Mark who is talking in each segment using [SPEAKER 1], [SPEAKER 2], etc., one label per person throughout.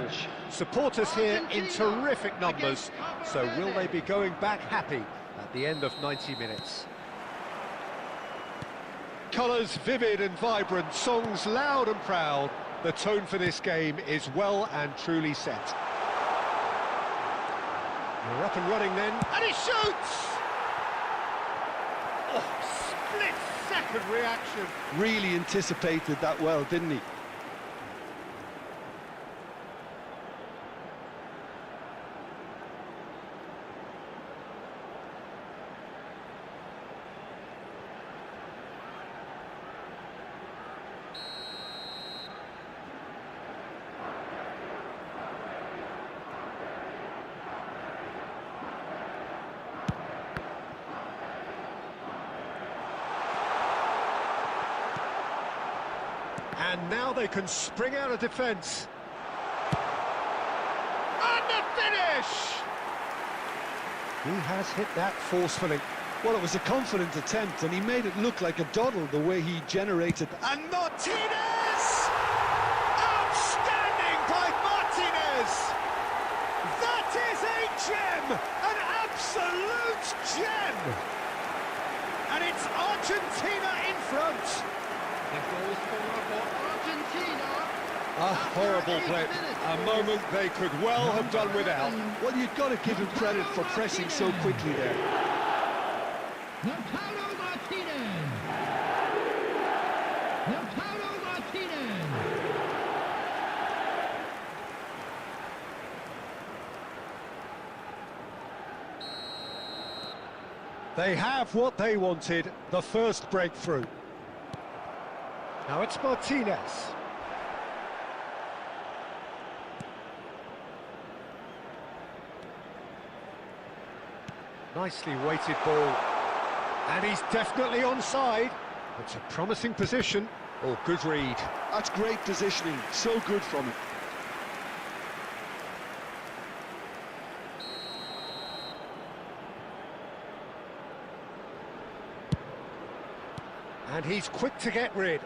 [SPEAKER 1] pitch.
[SPEAKER 2] Supporters here in terrific numbers, so will they be going back happy at the end of 90 minutes? Colours vivid and vibrant, songs loud and proud. The tone for this game is well and truly set. We're up and running then, and he shoots! Oh, split-second reaction.
[SPEAKER 1] Really anticipated that well, didn't he?
[SPEAKER 2] And now they can spring out of defence. And the finish! He has hit that forcefully.
[SPEAKER 1] Well, it was a confident attempt, and he made it look like a doddle the way he generated.
[SPEAKER 2] And Martinez! Outstanding by Martinez! That is a gem! An absolute gem! And it's Argentina in front.
[SPEAKER 3] The goal scorer for Argentina.
[SPEAKER 2] A horrible blip, a moment they could well have done without.
[SPEAKER 1] Well, you've got to give him credit for pressing so quickly there.
[SPEAKER 3] Lautaro Martinez. Lautaro Martinez.
[SPEAKER 2] They have what they wanted, the first breakthrough. Now it's Martinez. Nicely weighted ball. And he's definitely onside. It's a promising position. Oh, good read.
[SPEAKER 1] That's great positioning, so good from him.
[SPEAKER 2] And he's quick to get rid.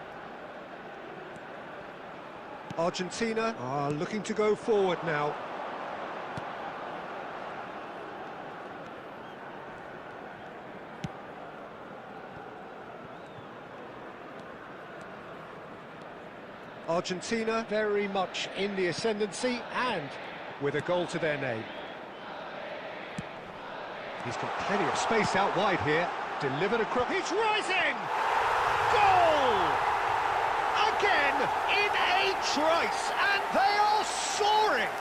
[SPEAKER 2] Argentina are looking to go forward now. Argentina very much in the ascendancy and with a goal to their name. He's got plenty of space out wide here. Delivered across. He's rising! Goal! Again in a trice, and they are soaring!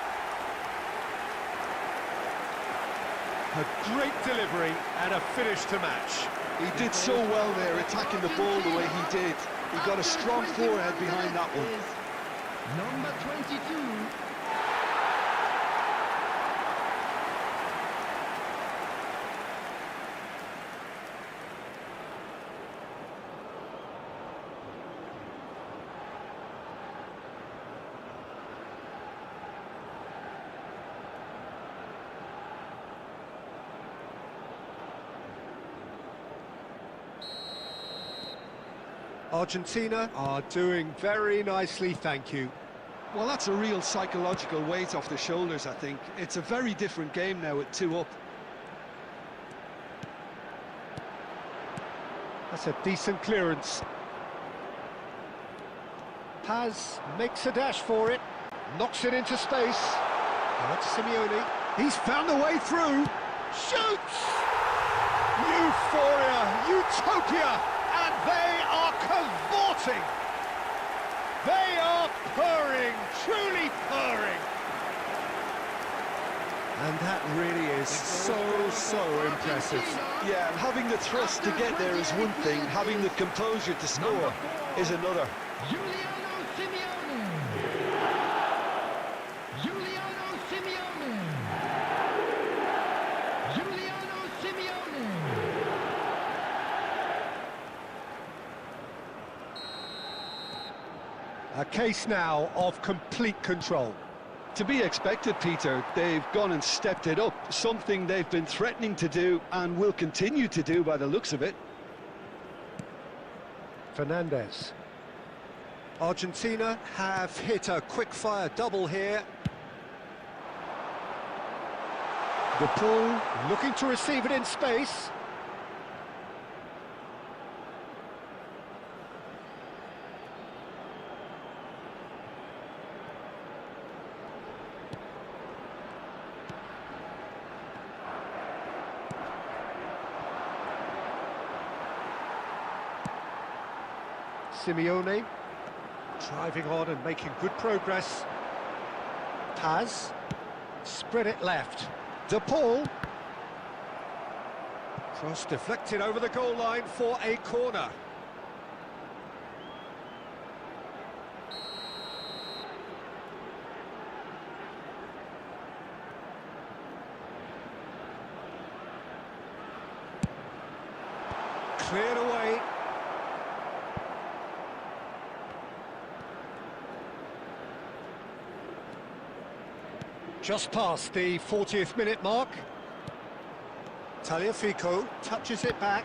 [SPEAKER 2] A great delivery and a finish to match.
[SPEAKER 1] He did so well there, attacking the ball the way he did. He got a strong forehead behind that one.
[SPEAKER 3] Number 22.
[SPEAKER 2] Argentina are doing very nicely, thank you.
[SPEAKER 1] Well, that's a real psychological weight off the shoulders, I think. It's a very different game now with 2 up.
[SPEAKER 2] That's a decent clearance. Paz makes a dash for it, knocks it into space. Now it's Simeone. He's found a way through. Shoots! Euphoria, utopia, and they are cavorting. They are purring, truly purring. And that really is so impressive.
[SPEAKER 1] Yeah, and having the thrust to get there is one thing, having the composure to score is another.
[SPEAKER 3] Giuliano Simeone. Giuliano Simeone. Giuliano Simeone.
[SPEAKER 2] A case now of complete control.
[SPEAKER 1] To be expected, Peter. They've gone and stepped it up, something they've been threatening to do and will continue to do by the looks of it.
[SPEAKER 2] Fernandez. Argentina have hit a quick-fire double here. The pull, looking to receive it in space. Simeone, driving on and making good progress. Paz, spread it left. De Paul. Cross deflected over the goal line for a corner. Cleared away. Just past the 40th minute mark. Tagliafico touches it back.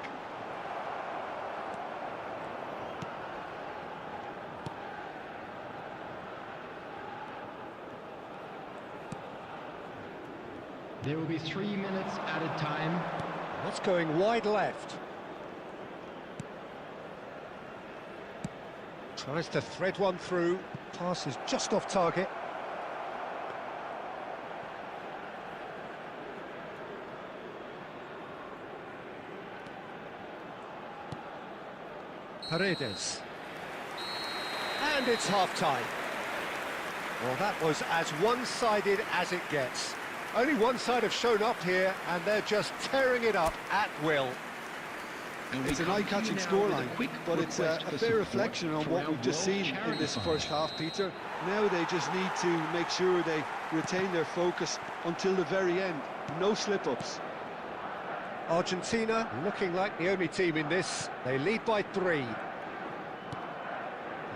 [SPEAKER 3] There will be 3 minutes at a time.
[SPEAKER 2] That's going wide left. Tries to thread one through. Pass is just off target. Paredes. And it's half-time. Well, that was as one-sided as it gets. Only one side have shown up here, and they're just tearing it up at will.
[SPEAKER 1] It's an eye-catching scoreline, but it's a fair reflection on what we've just seen in this first half, Peter. Now they just need to make sure they retain their focus until the very end. No slip-ups.
[SPEAKER 2] Argentina looking like the only team in this. They lead by 3.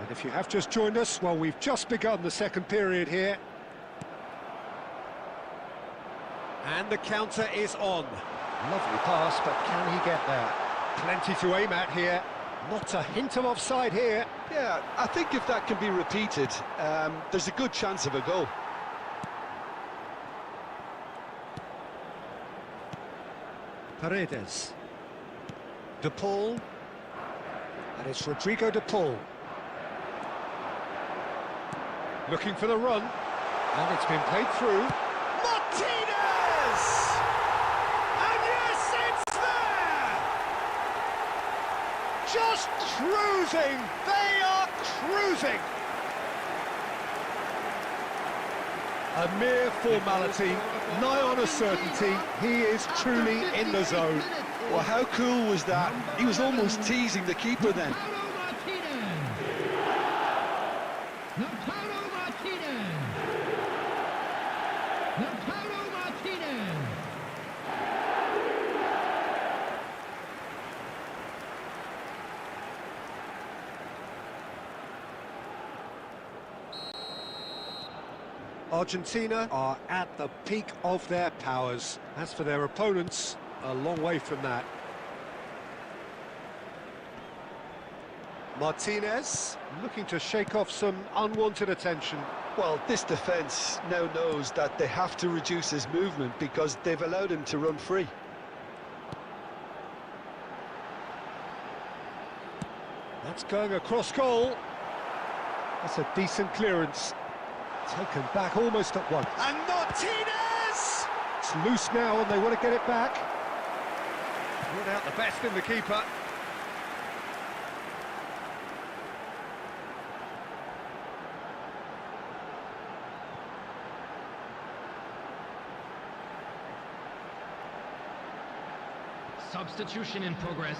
[SPEAKER 2] And if you have just joined us, well, we've just begun the second period here. And the counter is on. Lovely pass, but can he get there? Plenty to aim at here. Not a hint of offside here.
[SPEAKER 1] Yeah, I think if that can be repeated, there's a good chance of a goal.
[SPEAKER 2] Paredes. De Paul. And it's Rodrigo De Paul. Looking for the run. And it's been played through. Martinez! And yes, it's there! Just cruising! They are cruising! A mere formality, nigh on a certainty. He is truly in the zone.
[SPEAKER 1] Well, how cool was that? He was almost teasing the keeper then.
[SPEAKER 2] Argentina are at the peak of their powers. As for their opponents, a long way from that. Martinez looking to shake off some unwanted attention.
[SPEAKER 1] Well, this defence now knows that they have to reduce his movement because they've allowed him to run free.
[SPEAKER 2] That's going across goal. That's a decent clearance. Taken back almost at once. And Martinez! It's loose now and they want to get it back. Brought out the best in the keeper.
[SPEAKER 3] Substitution in progress.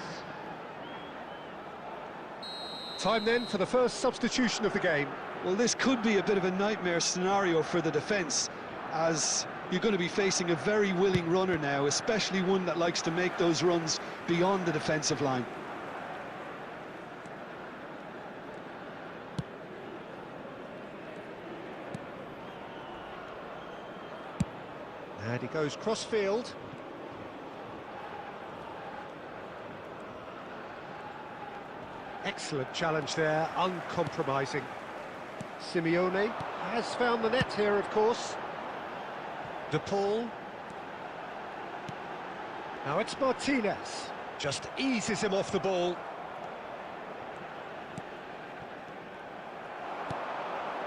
[SPEAKER 2] Time then for the first substitution of the game.
[SPEAKER 1] Well, this could be a bit of a nightmare scenario for the defence, as you're going to be facing a very willing runner now, especially one that likes to make those runs beyond the defensive line.
[SPEAKER 2] And he goes cross-field. Excellent challenge there, uncompromising. Simeone has found the net here, of course. De Paul. Now it's Martinez. Just eases him off the ball.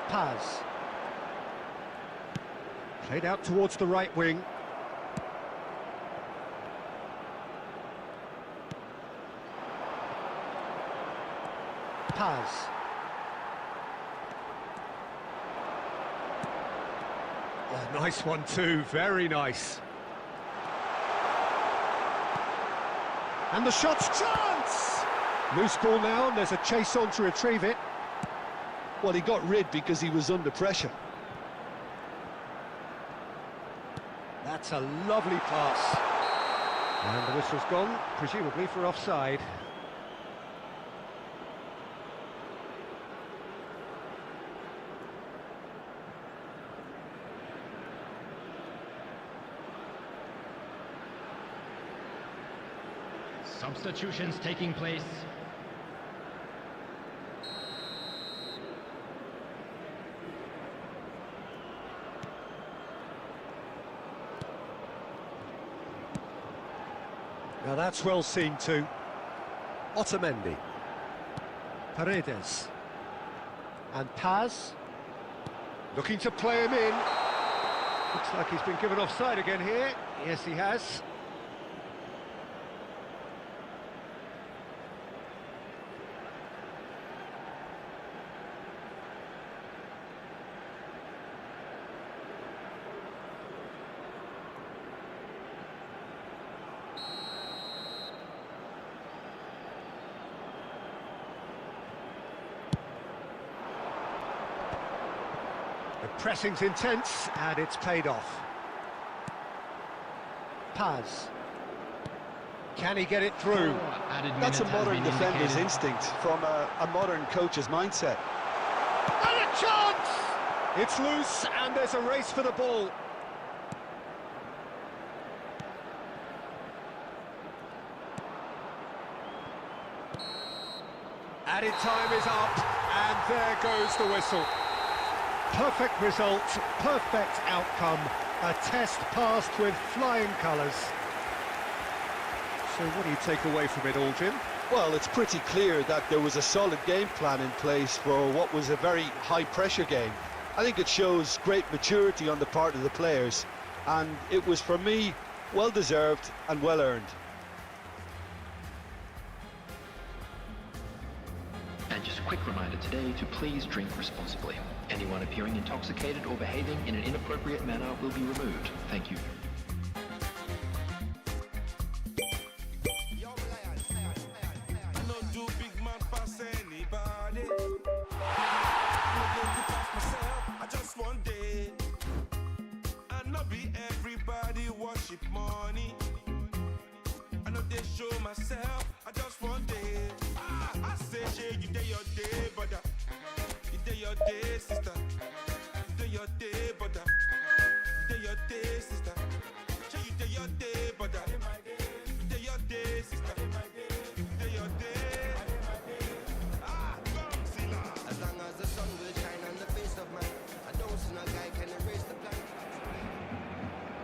[SPEAKER 2] Paz. Played out towards the right wing. Paz. Oh, nice one too, very nice. And the shot's chance! Loose ball now, and there's a chase on to retrieve it.
[SPEAKER 1] Well, he got rid because he was under pressure.
[SPEAKER 2] That's a lovely pass. And the whistle's gone, presumably for offside.
[SPEAKER 3] Substitutions taking place.
[SPEAKER 2] Now that's well seen too. Otamendi. Paredes. And Paz. Looking to play him in. Looks like he's been given offside again here. Yes, he has. The pressing's intense, and it's paid off. Paz. Can he get it through?
[SPEAKER 1] That's a modern defender's instinct from a modern coach's mindset.
[SPEAKER 2] And a chance! It's loose, and there's a race for the ball. Added time is up, and there goes the whistle. Perfect result, perfect outcome, a test passed with flying colours. So what do you take away from it all, Jim?
[SPEAKER 1] Well, it's pretty clear that there was a solid game plan in place for what was a very high-pressure game. I think it shows great maturity on the part of the players, and it was, for me, well-deserved and well-earned.
[SPEAKER 4] And just a quick reminder today to please drink responsibly. Anyone appearing intoxicated or behaving in an inappropriate manner will be removed. Thank you.
[SPEAKER 5] Everybody worship money. I know they show myself. I just want day. I say, shey, you day your day, brother. You day your day, sister. You day your day, brother. You day your day, sister. Shey, you day your day, brother. You day your day, sister. You day your day. Come see now.
[SPEAKER 6] As long as the sun will shine on the face of man, I don't see no guy can erase the plan.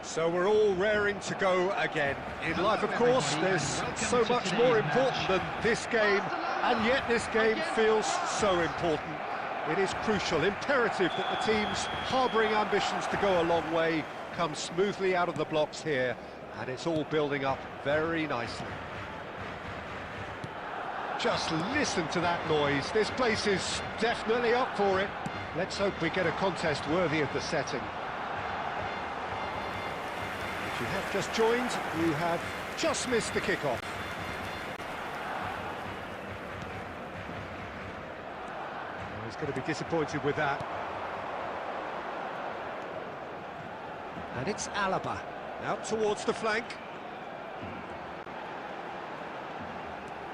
[SPEAKER 2] So we're all raring to go again. In life, of course, there's so much more important than this game, and yet this game feels so important. It is crucial, imperative that the teams harbouring ambitions to go a long way come smoothly out of the blocks here, and it's all building up very nicely. Just listen to that noise. This place is definitely up for it. Let's hope we get a contest worthy of the setting. If you have just joined, you have just missed the kickoff. Oh, he's going to be disappointed with that. And it's Alaba, out towards the flank.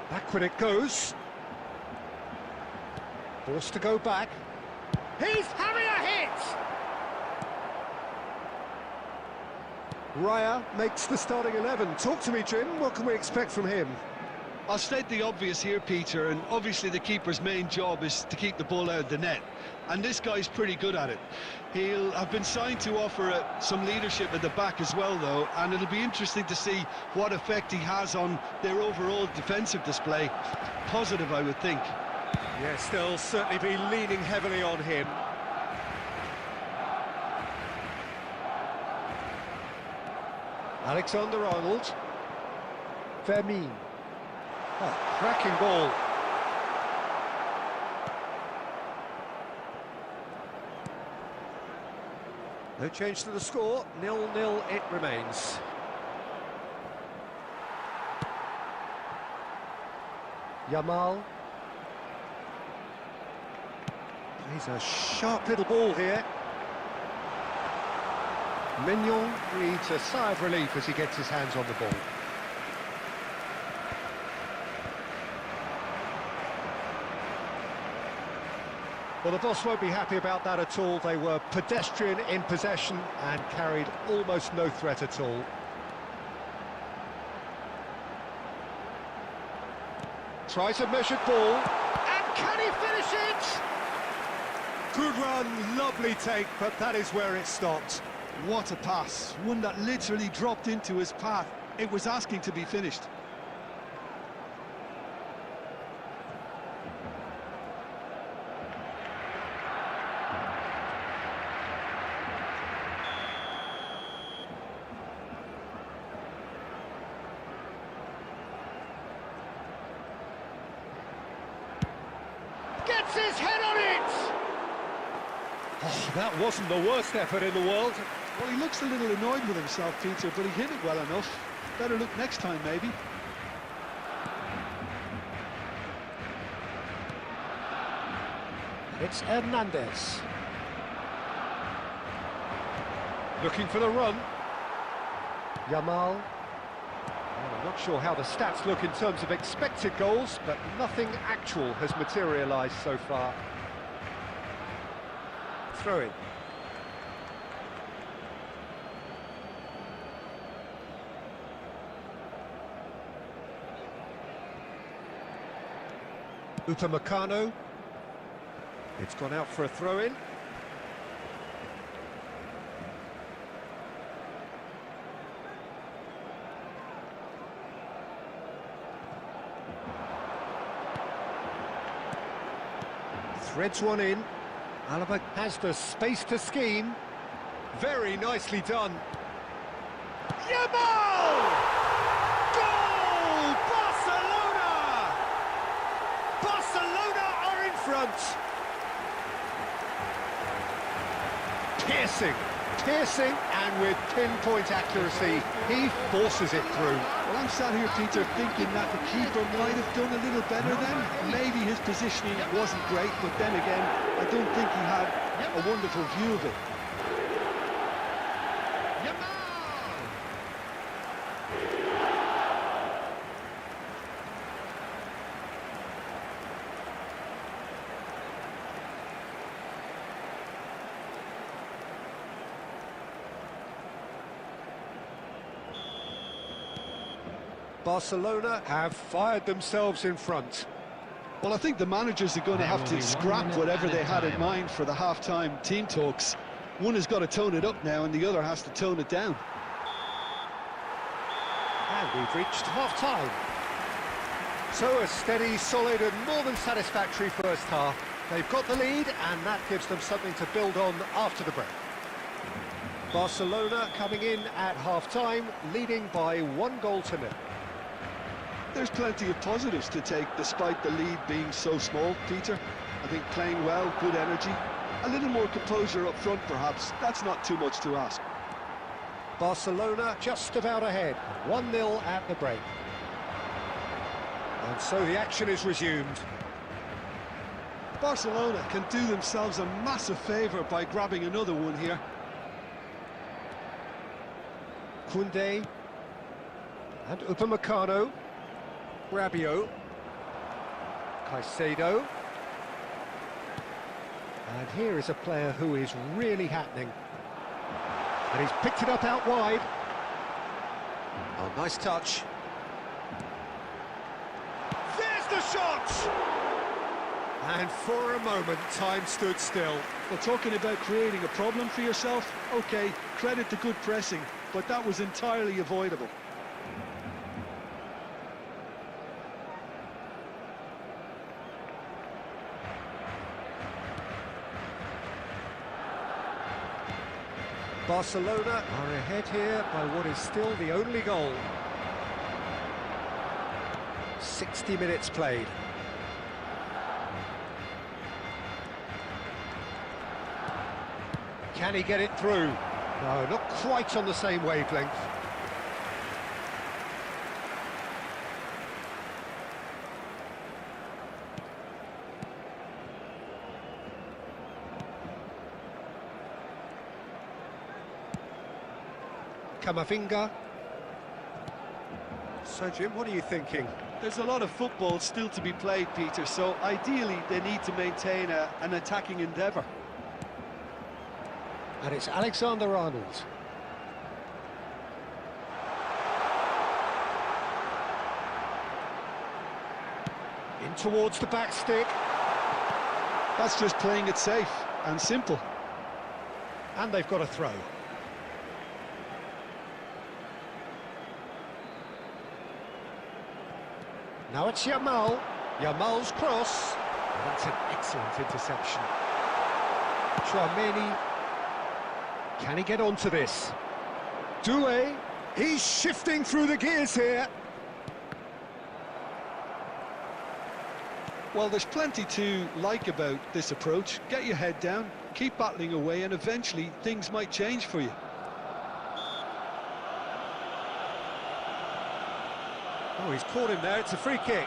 [SPEAKER 2] Backward it goes. Forced to go back. He's having a hit! Raya makes the starting 11. Talk to me, Jim. What can we expect from him?
[SPEAKER 1] I'll state the obvious here, Peter, and obviously the keeper's main job is to keep the ball out of the net. And this guy's pretty good at it. He'll have been signed to offer some leadership at the back as well, though, and it'll be interesting to see what effect he has on their overall defensive display. Positive, I would think.
[SPEAKER 2] Yes, they'll certainly be leaning heavily on him. Alexander-Arnold. Vermeer. Oh, cracking ball. No change to the score, 0-0 it remains. Yamal. He's a sharp little ball here. Mignon breathes a sigh of relief as he gets his hands on the ball. Well, the boss won't be happy about that at all. They were pedestrian in possession and carried almost no threat at all. Tries a measured ball, and can he finish it? Good run, lovely take, but that is where it stopped.
[SPEAKER 1] What a pass, one that literally dropped into his path. It was asking to be finished.
[SPEAKER 2] Gets his head on it! Oh, that wasn't the worst effort in the world.
[SPEAKER 1] Well, he looks a little annoyed with himself, Peter, but he hit it well enough. Better look next time, maybe.
[SPEAKER 2] It's Hernandez. Looking for the run. Yamal. Well, I'm not sure how the stats look in terms of expected goals, but nothing actual has materialised so far. Throw in. Upamecano. It's gone out for a throw-in. Threads one in. Alaba has the space to scheme. Very nicely done. Yamal! Goal! Barcelona! Barcelona are in front. Piercing, and with pinpoint accuracy, he forces it through.
[SPEAKER 1] Well, I'm sat here, Peter, thinking that the keeper might have done a little better then. Maybe his positioning wasn't great, but then again, I don't think he had a wonderful view of it.
[SPEAKER 2] Barcelona have fired themselves in front.
[SPEAKER 1] Well, I think the managers are going to have to scrap whatever they had in mind for the half-time team talks. One has got to tone it up now, and the other has to tone it down.
[SPEAKER 2] And we've reached half-time. So a steady, solid and more than satisfactory first half. They've got the lead, and that gives them something to build on after the break. Barcelona coming in at half-time, leading by 1-0.
[SPEAKER 1] There's plenty of positives to take despite the lead being so small, Peter. I think playing well, good energy, a little more composure up front perhaps. That's not too much to ask.
[SPEAKER 2] Barcelona just about ahead, 1-0 at the break. And so the action is resumed.
[SPEAKER 1] Barcelona can do themselves a massive favour by grabbing another one here.
[SPEAKER 2] Koundé and Upamecano. Rabiot, Caicedo, and here is a player who is really happening, and he's picked it up out wide. Oh, nice touch. the shot! And for a moment, time stood still.
[SPEAKER 1] Well, talking about creating a problem for yourself, OK, credit to good pressing, but that was entirely avoidable.
[SPEAKER 2] Barcelona are ahead here by what is still the only goal. 60 minutes played. Can he get it through? No, not quite on the same wavelength. Camavinga. So, Jim, what are you thinking?
[SPEAKER 1] There's a lot of football still to be played, Peter, so ideally they need to maintain an attacking endeavour.
[SPEAKER 2] And it's Alexander-Arnold. In towards the back stick.
[SPEAKER 1] That's just playing it safe and simple.
[SPEAKER 2] And they've got a throw. Now it's Yamal. Yamal's cross. Oh, that's an excellent interception. Tchouaméni. Can he get onto this? Doué. He's shifting through the gears here.
[SPEAKER 1] Well, there's plenty to like about this approach. Get your head down, keep battling away, and eventually things might change for you.
[SPEAKER 2] Oh, he's caught him there. It's a free kick.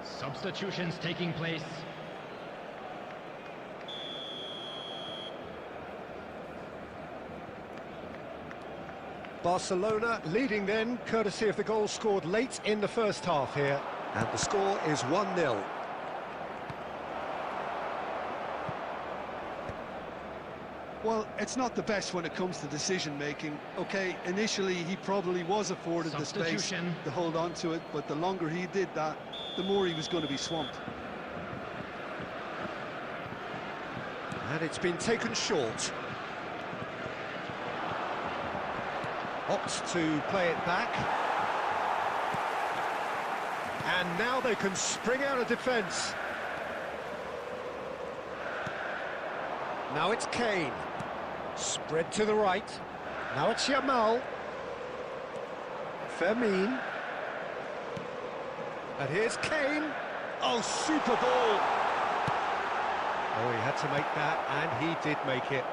[SPEAKER 3] Substitutions taking place.
[SPEAKER 2] Barcelona leading then, courtesy of the goal scored late in the first half here. And the score is 1-0.
[SPEAKER 1] Well, it's not the best when it comes to decision-making. OK, initially he probably was afforded the space to hold on to it, but the longer he did that, the more he was going to be swamped.
[SPEAKER 2] And it's been taken short. Opts to play it back. And now they can spring out of defence. Now it's Kane. Spread to the right. Now it's Yamal. Fermin. And here's Kane. Oh, super ball. Oh, he had to make that, and he did make it.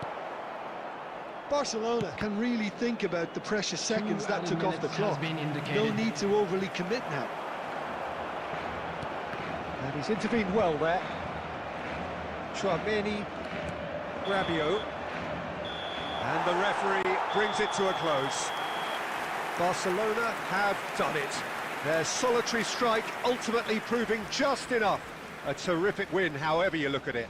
[SPEAKER 1] Barcelona can really think about the precious seconds that took off the clock. No need to overly commit now.
[SPEAKER 2] And he's intervened well there. Tchouaméni, Rabiot. And the referee brings it to a close. Barcelona have done it. Their solitary strike ultimately proving just enough. A terrific win, however you look at it.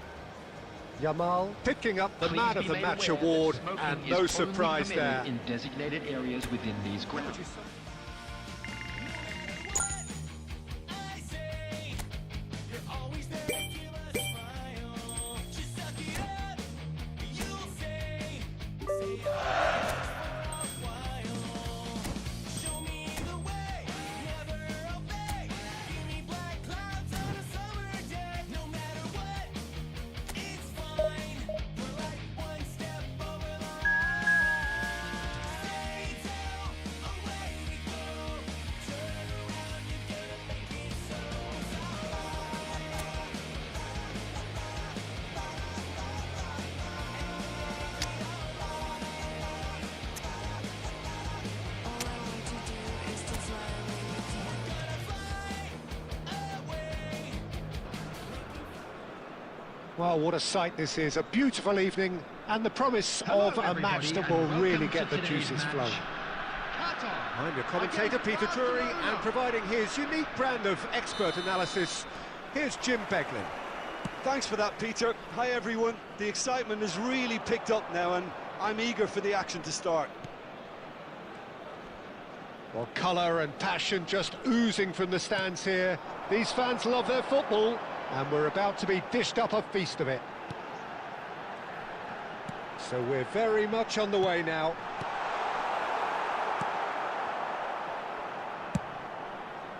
[SPEAKER 2] Yamal picking up the Man of the Match award, and no surprise there.
[SPEAKER 4] In designated areas within these grounds.
[SPEAKER 2] Well, what a sight this is. A beautiful evening and the promise of a match that will really get the juices flowing. I'm your commentator, Peter Drury, and providing his unique brand of expert analysis, here's Jim Beglin.
[SPEAKER 1] Thanks for that, Peter. Hi, everyone. The excitement has really picked up now, and I'm eager for the action to start.
[SPEAKER 2] Well, colour and passion just oozing from the stands here. These fans love their football, and we're about to be dished up a feast of it. So we're very much on the way now.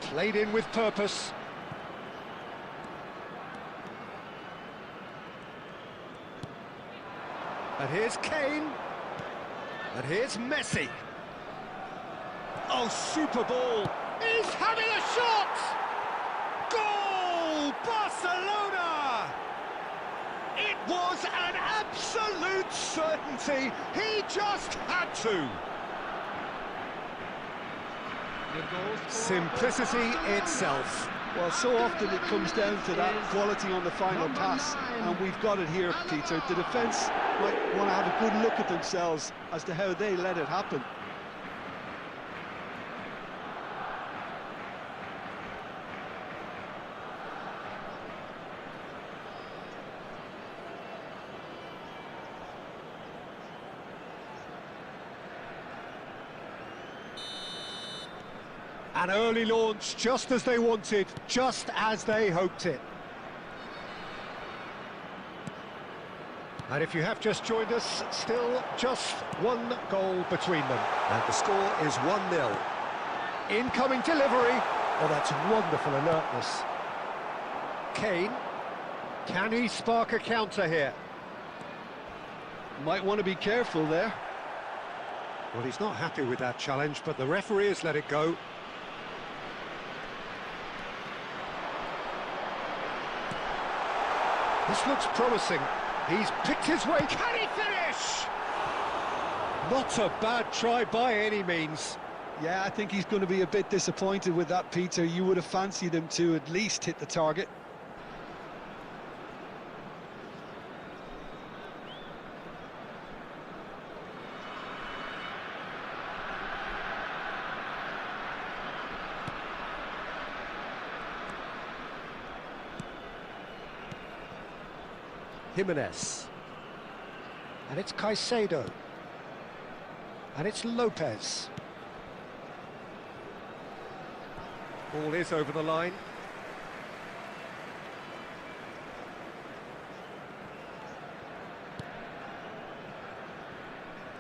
[SPEAKER 2] Played in with purpose. And here's Kane. And here's Messi. Oh, super ball. He's having a shot! Goal! Barcelona! It was an absolute certainty. He just had to. Simplicity itself.
[SPEAKER 1] Well, so often it comes down to that quality on the final pass, and we've got it here, Peter. The defence might want to have a good look at themselves as to how they let it happen.
[SPEAKER 2] An early launch, just as they wanted, just as they hoped it. And if you have just joined us, still just one goal between them. And the score is 1-0. Incoming delivery. Oh, that's wonderful alertness. Kane. Can he spark a counter here?
[SPEAKER 1] Might want to be careful there.
[SPEAKER 2] Well, he's not happy with that challenge, but the referee has let it go. This looks promising. He's picked his way. Can he finish? Not a bad try by any means.
[SPEAKER 1] Yeah, I think he's going to be a bit disappointed with that, Peter. You would have fancied him to at least hit the target.
[SPEAKER 2] Jimenez. And it's Caicedo. And it's Lopez. Ball is over the line.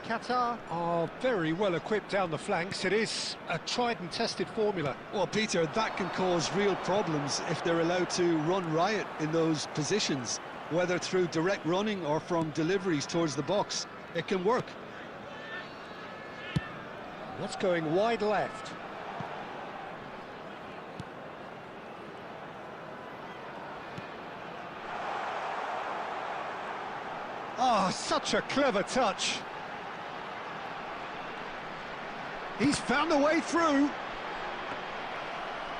[SPEAKER 2] Qatar are very well equipped down the flanks. It is a tried and tested formula.
[SPEAKER 1] Well, Peter, that can cause real problems if they're allowed to run riot in those positions, whether through direct running or from deliveries towards the box. It can work.
[SPEAKER 2] That's going wide left. Oh, such a clever touch. He's found a way through.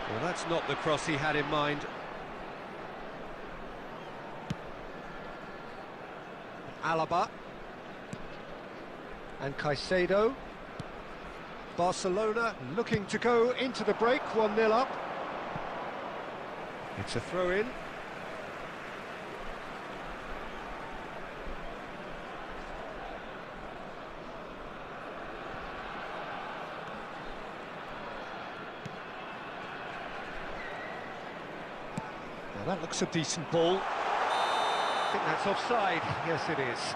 [SPEAKER 2] Well, that's not the cross he had in mind. Alaba. And Caicedo. Barcelona looking to go into the break, 1-0 up. It's a throw-in. Now that looks a decent ball. I think that's offside. Yes, it is.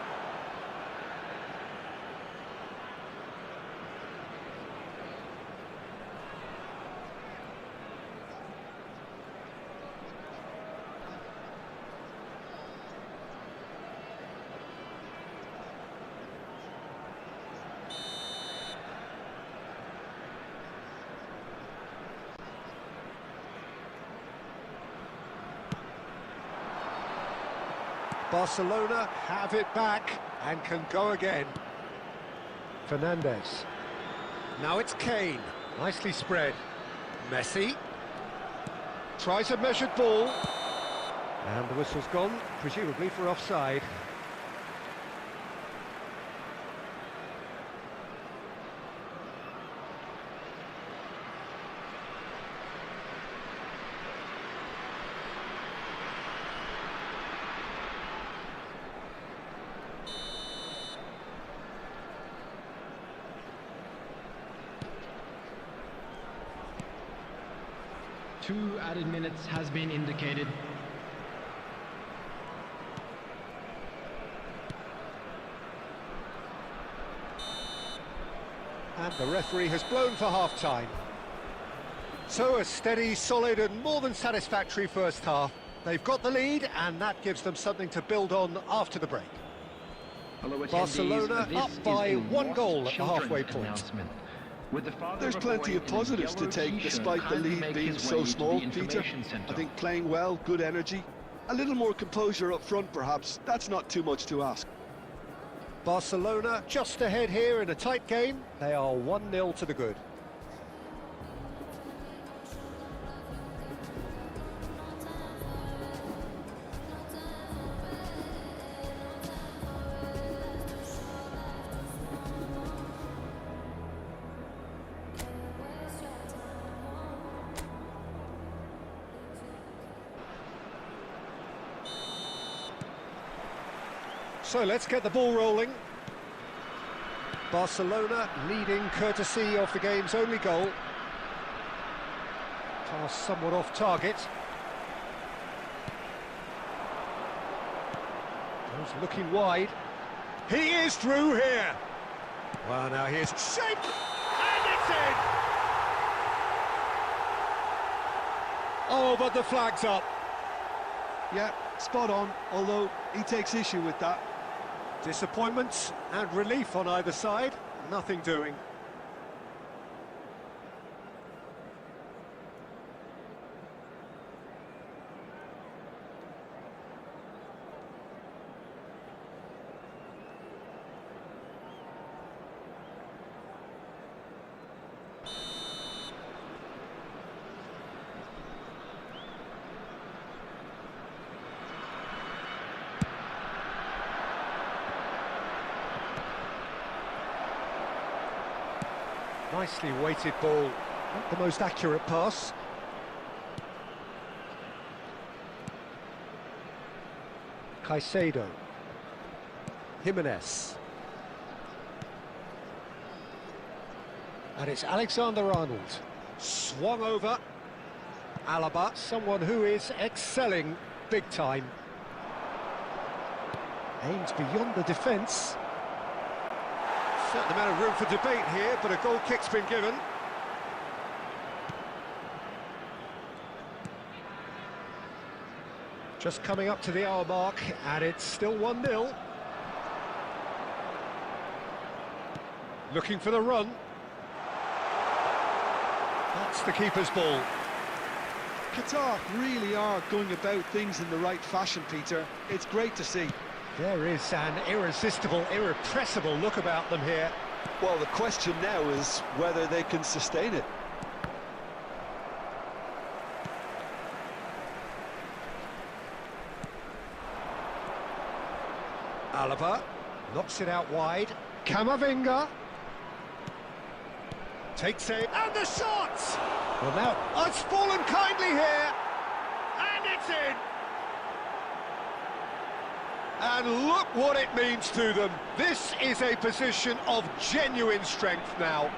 [SPEAKER 2] Barcelona have it back and can go again. Fernandez. Now it's Kane. Nicely spread. Messi. Tries a measured ball. And the whistle's gone, presumably for offside.
[SPEAKER 3] 2 added minutes has been indicated.
[SPEAKER 2] And the referee has blown for half-time. So a steady, solid and more than satisfactory first half. They've got the lead and that gives them something to build on after the break. Barcelona up by 1 goal at the halfway point.
[SPEAKER 1] There's plenty of positives to take despite the lead being so small, Peter. I think playing well, good energy, a little more composure up front perhaps, that's not too much to ask.
[SPEAKER 2] Barcelona just ahead here in a tight game. They are 1-0 to the good. So let's get the ball rolling. Barcelona leading courtesy of the game's only goal. Pass somewhat off target. Goes looking wide. He is through here. Well, now here's shape, and it's in. Oh, but the flag's up.
[SPEAKER 1] Yeah, spot on, although he takes issue with that.
[SPEAKER 2] Disappointment and relief on either side, nothing doing. Nicely weighted ball, not the most accurate pass. Caicedo. Jimenez. And it's Alexander-Arnold. Swung over. Alaba, someone who is excelling big time. Aims beyond the defence. Certain amount of room for debate here, but a goal kick's been given. Just coming up to the hour mark, and it's still 1-0. Looking for the run. That's the keeper's ball.
[SPEAKER 1] Qatar really are going about things in the right fashion, Peter. It's great to see.
[SPEAKER 2] There is an irresistible, irrepressible look about them here.
[SPEAKER 1] Well, the question now is whether they can sustain it.
[SPEAKER 2] Alaba knocks it out wide. Camavinga takes it, and the shot! Well, now, oh, it's fallen kindly here, and it's in! And look what it means to them. This is a position of genuine strength now.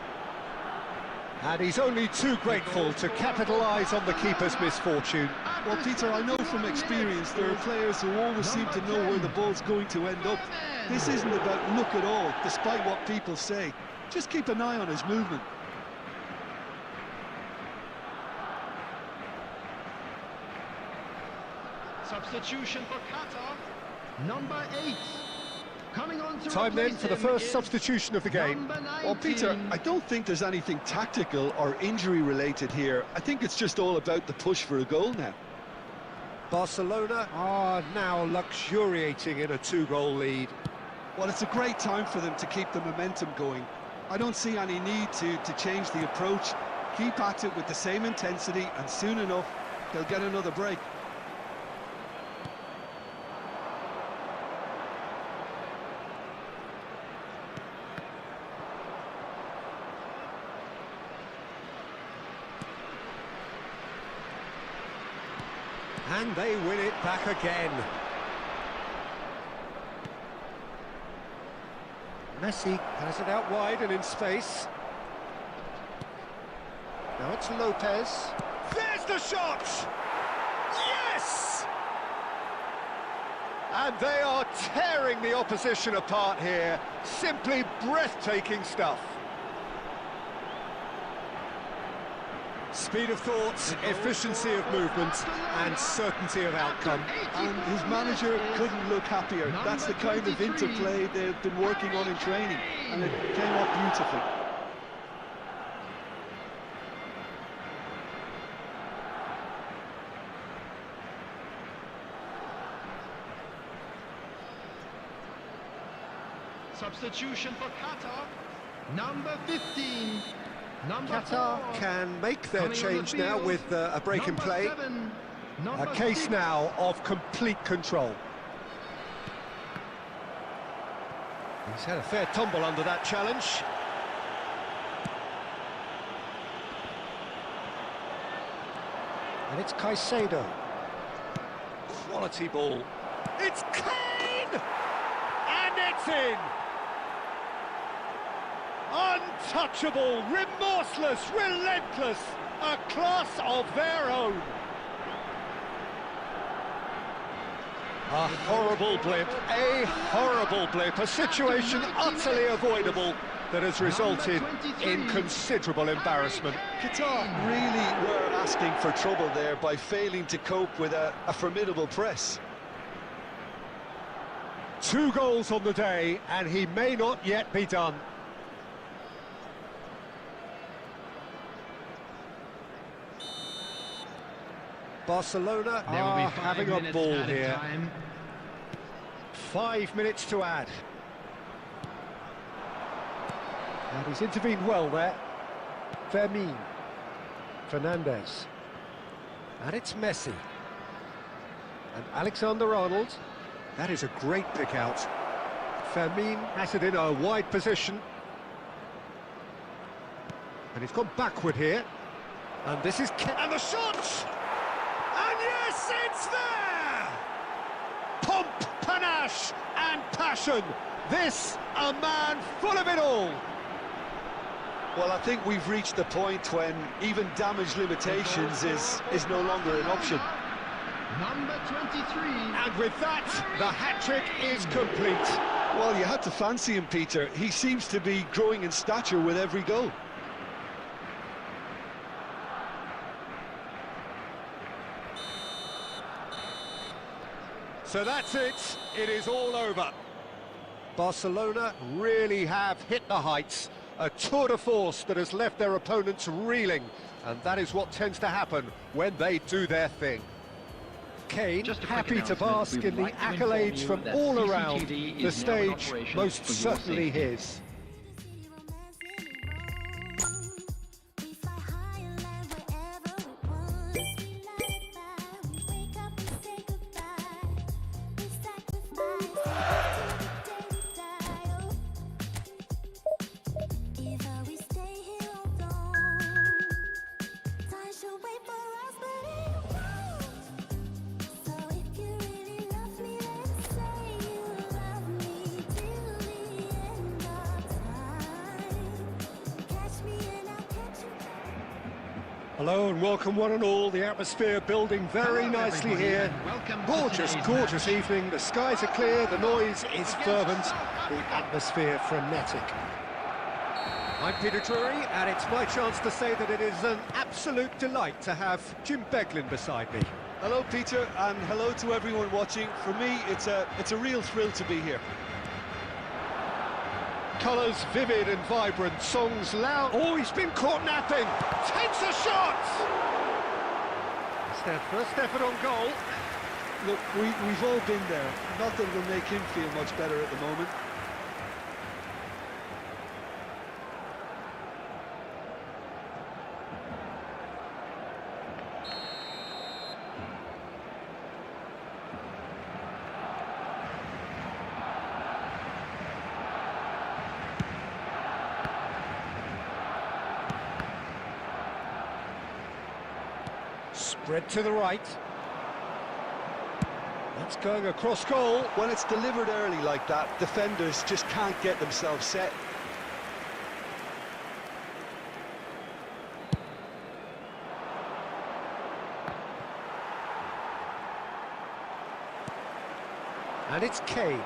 [SPEAKER 2] And he's only too grateful to capitalise on the keeper's misfortune.
[SPEAKER 1] Well, Peter, I know from experience there are players who always seem to know where the ball's going to end up. This isn't about luck at all, despite what people say. Just keep an eye on his movement.
[SPEAKER 3] Substitution for Qatar. Number 8. Coming on to
[SPEAKER 2] Time then for the first substitution of the game.
[SPEAKER 1] Well, Peter, I don't think there's anything tactical or injury related here. I think it's just all about the push for a goal now.
[SPEAKER 2] Barcelona are now luxuriating in a 2-goal lead.
[SPEAKER 1] Well, it's a great time for them to keep the momentum going. I don't see any need to change the approach. Keep at it with the same intensity, and soon enough, they'll get another break.
[SPEAKER 2] And they win it back again. Messi has it out wide and in space. Now it's Lopez. There's the shot! Yes! And they are tearing the opposition apart here. Simply breathtaking stuff. Speed of thought, efficiency of movement, and certainty of outcome.
[SPEAKER 1] And his manager couldn't look happier. That's the kind of interplay they've been working on in training, and it came off beautifully.
[SPEAKER 3] Substitution for Qatar, number 15.
[SPEAKER 2] Qatar can make their change now with a break in play. A case now of complete control. He's had a fair tumble under that challenge. And it's Caicedo. Quality ball. It's Kane! And it's in! Untouchable, remorseless, relentless, a class of their own. A horrible blip, a situation utterly avoidable that has resulted in considerable embarrassment.
[SPEAKER 1] Qatar really were asking for trouble there by failing to cope with a formidable press.
[SPEAKER 2] 2 goals on the day, and he may not yet be done. Barcelona are having a ball here. 5 minutes to add. And he's intervened well there. Fermin. Fernandez. And it's Messi. And Alexander-Arnold. That is a great pick out. Fermin has it in a wide position. And he's gone backward here. And this is... And the shot! And yes, it's there! Pomp, panache and passion. This, a man full of it all.
[SPEAKER 1] Well, I think we've reached the point when even damage limitations is no longer an option.
[SPEAKER 3] Number 23.
[SPEAKER 2] And with that, the hat-trick is complete.
[SPEAKER 1] Well, you had to fancy him, Peter. He seems to be growing in stature with every goal.
[SPEAKER 2] So that's it. It is all over. Barcelona really have hit the heights. A tour de force that has left their opponents reeling. And that is what tends to happen when they do their thing. Kane, happy to bask in the accolades from all around. The stage most certainly his. Hello and welcome one and all. The atmosphere building very nicely here. Gorgeous, gorgeous evening. The skies are clear, the noise is fervent, the atmosphere frenetic. I'm Peter Drury, and it's my chance to say that it is an absolute delight to have Jim Beglin beside me.
[SPEAKER 1] Hello, Peter, and hello to everyone watching. For me, it's a real thrill to be here.
[SPEAKER 2] Colours vivid and vibrant, songs loud. Oh, he's been caught napping. Takes a shot! It's their first effort on goal.
[SPEAKER 1] Look, we've all been there. Not that it'll make him feel much better at the moment.
[SPEAKER 2] Spread to the right. That's going across goal.
[SPEAKER 1] When it's delivered early like that, defenders just can't get themselves set.
[SPEAKER 2] And it's Kane.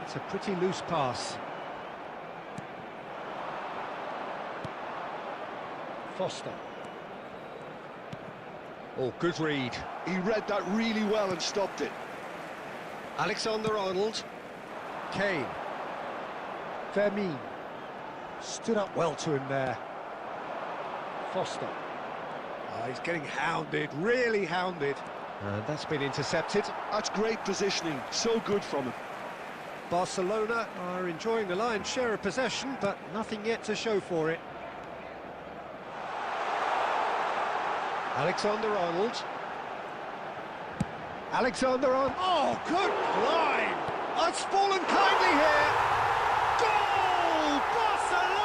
[SPEAKER 2] It's a pretty loose pass. Foster. Oh, good read.
[SPEAKER 1] He read that really well and stopped it.
[SPEAKER 2] Alexander-Arnold. Kane. Vermeer. Stood up well to him there. Foster. Oh, he's getting hounded, really hounded. And that's been intercepted.
[SPEAKER 1] That's great positioning, so good from him.
[SPEAKER 2] Barcelona are enjoying the lion's share of possession, but nothing yet to show for it. Alexander-Arnold. Alexander-Arnold. Oh, good climb! It's fallen kindly here. Goal! Barcelona!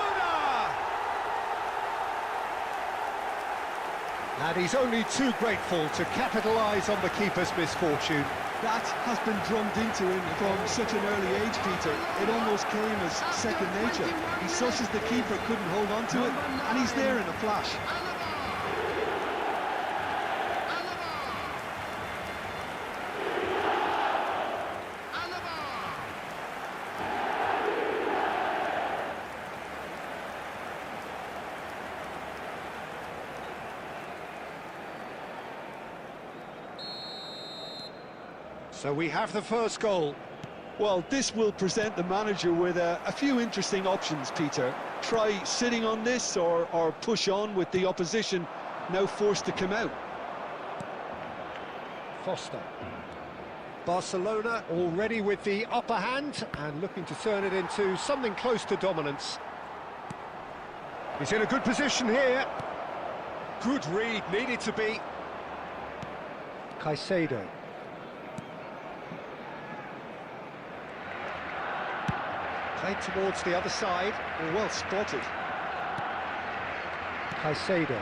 [SPEAKER 2] And he's only too grateful to capitalise on the keeper's misfortune.
[SPEAKER 1] That has been drummed into him from such an early age, Peter. It almost came as second nature. He susses the keeper couldn't hold on to it, and he's there in a flash.
[SPEAKER 2] So we have the first goal.
[SPEAKER 1] Well, this will present the manager with a few interesting options, Peter. Try sitting on this or push on with the opposition now forced to come out.
[SPEAKER 2] Foster. Barcelona already with the upper hand and looking to turn it into something close to dominance. He's in a good position here. Good read, needed to be. Caicedo. Played towards the other side.
[SPEAKER 1] Well spotted.
[SPEAKER 2] Caicedo.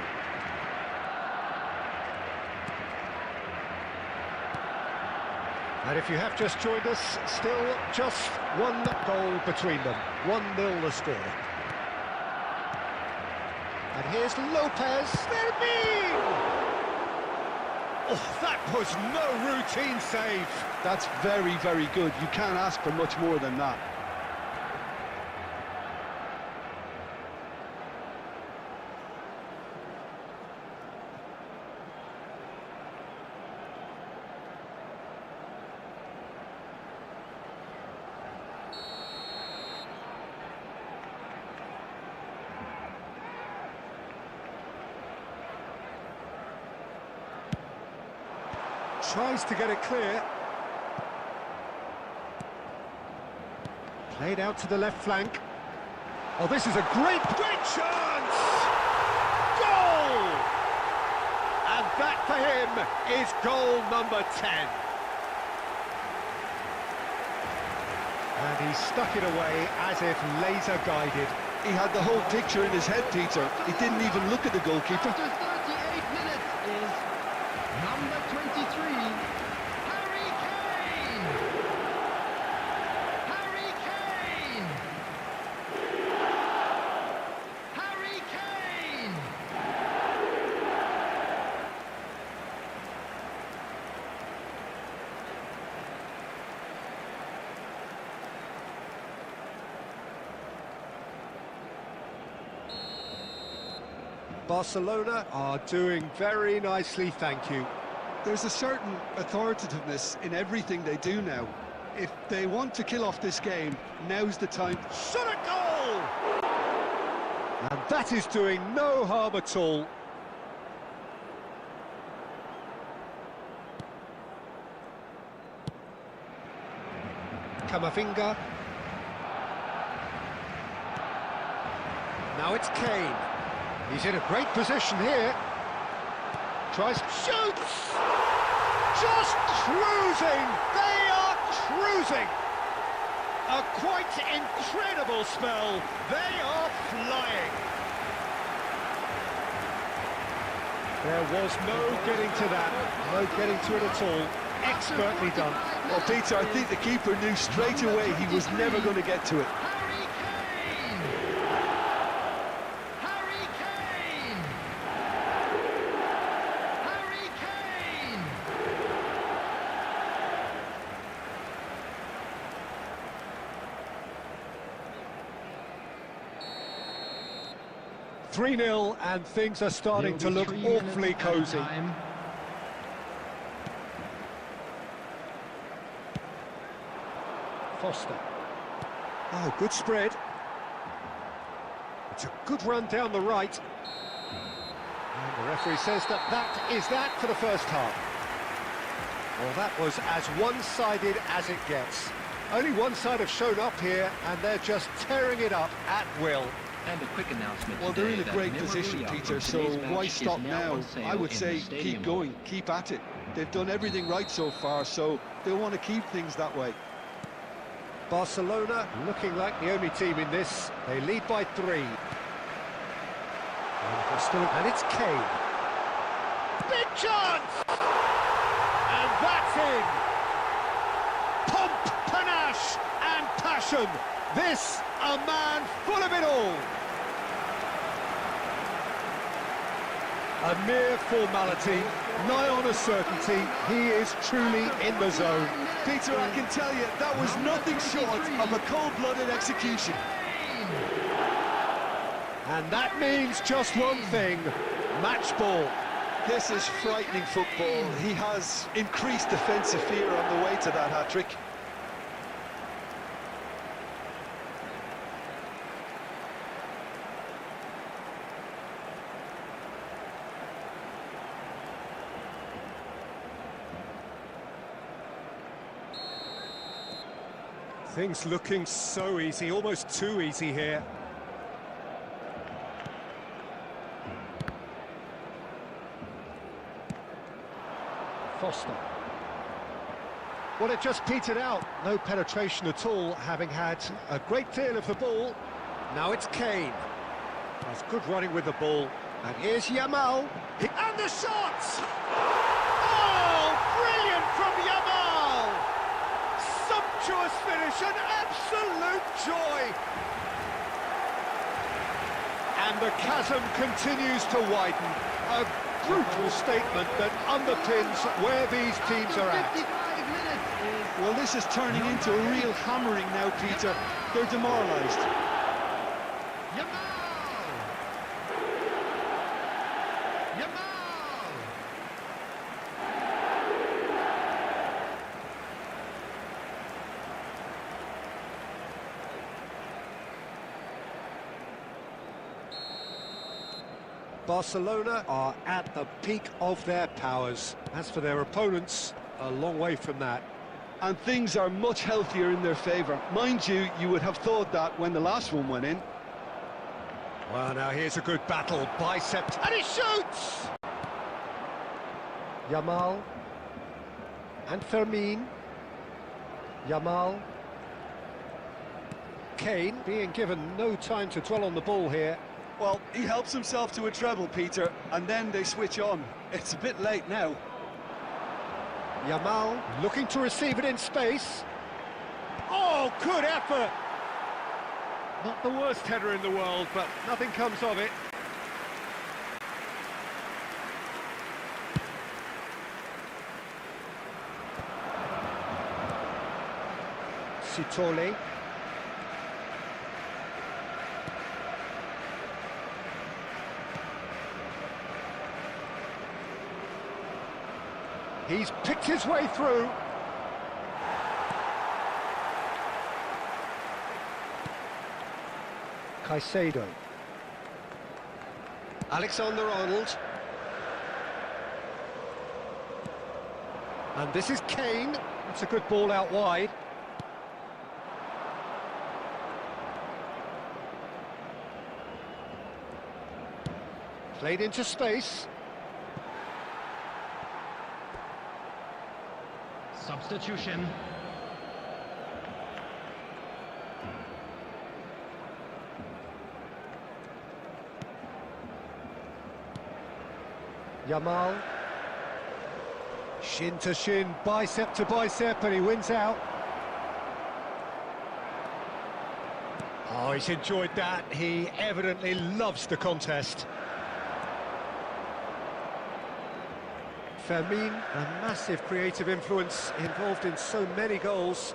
[SPEAKER 2] And if you have just joined us, still just one goal between them. 1-0 the score. And here's Lopez. Vermeer! Oh, that was no routine save.
[SPEAKER 1] That's very, very good. You can't ask for much more than that.
[SPEAKER 2] Tries to get it clear. Played out to the left flank. Oh, this is a great chance! Goal! And that for him is goal number 10. And he stuck it away as if laser guided.
[SPEAKER 1] He had the whole picture in his head, Peter. He didn't even look at the goalkeeper.
[SPEAKER 3] After 38 minutes is number 23, Harry Kane! Harry Kane! Harry Kane!
[SPEAKER 2] Barcelona are doing very nicely, thank you.
[SPEAKER 1] There's a certain authoritativeness in everything they do now. If they want to kill off this game, now's the time.
[SPEAKER 2] Shot a goal! And that is doing no harm at all. Camavinga. Now it's Kane. He's in a great position here. Tries, shoots! Just cruising! They are cruising! A quite incredible spell. They are flying. There was no getting to that. No getting to it at all. Expertly done.
[SPEAKER 1] Well, Peter, I think the keeper knew straight away he was never going to get to it.
[SPEAKER 3] Harry Kane! Harry Kane! Harry Kane!
[SPEAKER 2] 3-0, and things are starting to look awfully cosy. Foster. Oh, good spread. It's a good run down the right. And the referee says that is that for the first half. Well, that was as one-sided as it gets. Only one side have shown up here, and they're just tearing it up at will.
[SPEAKER 4] And a quick announcement.
[SPEAKER 1] Well, they're in a great position, Peter, so why stop now? I would say keep going, keep at it. They've done everything right so far, so they want to keep things that way.
[SPEAKER 2] Barcelona looking like the only team in this. They lead by 3. And it's Kane. Big chance! And that's in! Pomp, panache and passion. This, a man full of it all. A mere formality, nigh on a certainty. He is truly in the zone.
[SPEAKER 1] Peter, I can tell you, that was nothing short of a cold-blooded execution.
[SPEAKER 2] And that means just one thing, match ball.
[SPEAKER 1] This is frightening football. He has increased defensive fear on the way to that hat-trick.
[SPEAKER 2] Things looking so easy, almost too easy here. Foster. Well, it just petered out. No penetration at all, having had a great deal of the ball. Now it's Kane. That's good running with the ball. And here's Yamal. And the shots! Oh, brilliant from Yamal! Sumptuous finish, an absolute joy! And the chasm continues to widen. A brutal statement that underpins where these teams are at.
[SPEAKER 1] Well, this is turning into a real hammering now, Peter. They're demoralised.
[SPEAKER 2] Barcelona are at the peak of their powers. As for their opponents, a long way from that.
[SPEAKER 1] And things are much healthier in their favour. Mind you, you would have thought that when the last one went in.
[SPEAKER 2] Well, now here's a good battle, bicep, and he shoots! Yamal. And Fermin. Yamal. Kane being given no time to dwell on the ball here.
[SPEAKER 1] Well, he helps himself to a treble, Peter, and then they switch on. It's a bit late now.
[SPEAKER 2] Yamal looking to receive it in space. Oh, good effort! Not the worst header in the world, but nothing comes of it. Sitole. He's picked his way through. Caicedo. Alexander-Arnold. And this is Kane. It's a good ball out wide. Played into space.
[SPEAKER 3] Substitution.
[SPEAKER 2] Yamal. Shin to shin, bicep to bicep, and he wins out. Oh, he's enjoyed that. He evidently loves the contest. Fermin, a massive creative influence, involved in so many goals.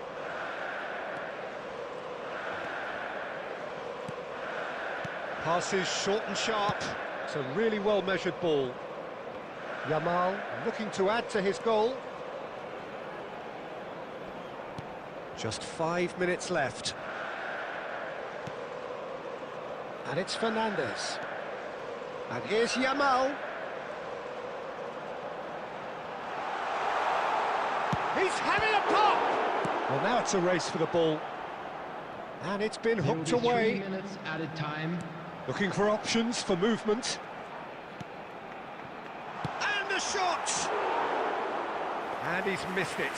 [SPEAKER 2] Passes short and sharp. It's a really well-measured ball. Yamal looking to add to his goal. Just 5 minutes left. And it's Fernandes. And here's Yamal. He's having a pop! Well, now it's a race for the ball. And it's been hooked away.
[SPEAKER 3] 3 minutes added time.
[SPEAKER 2] Looking for options for movement. And the shot! And he's missed it.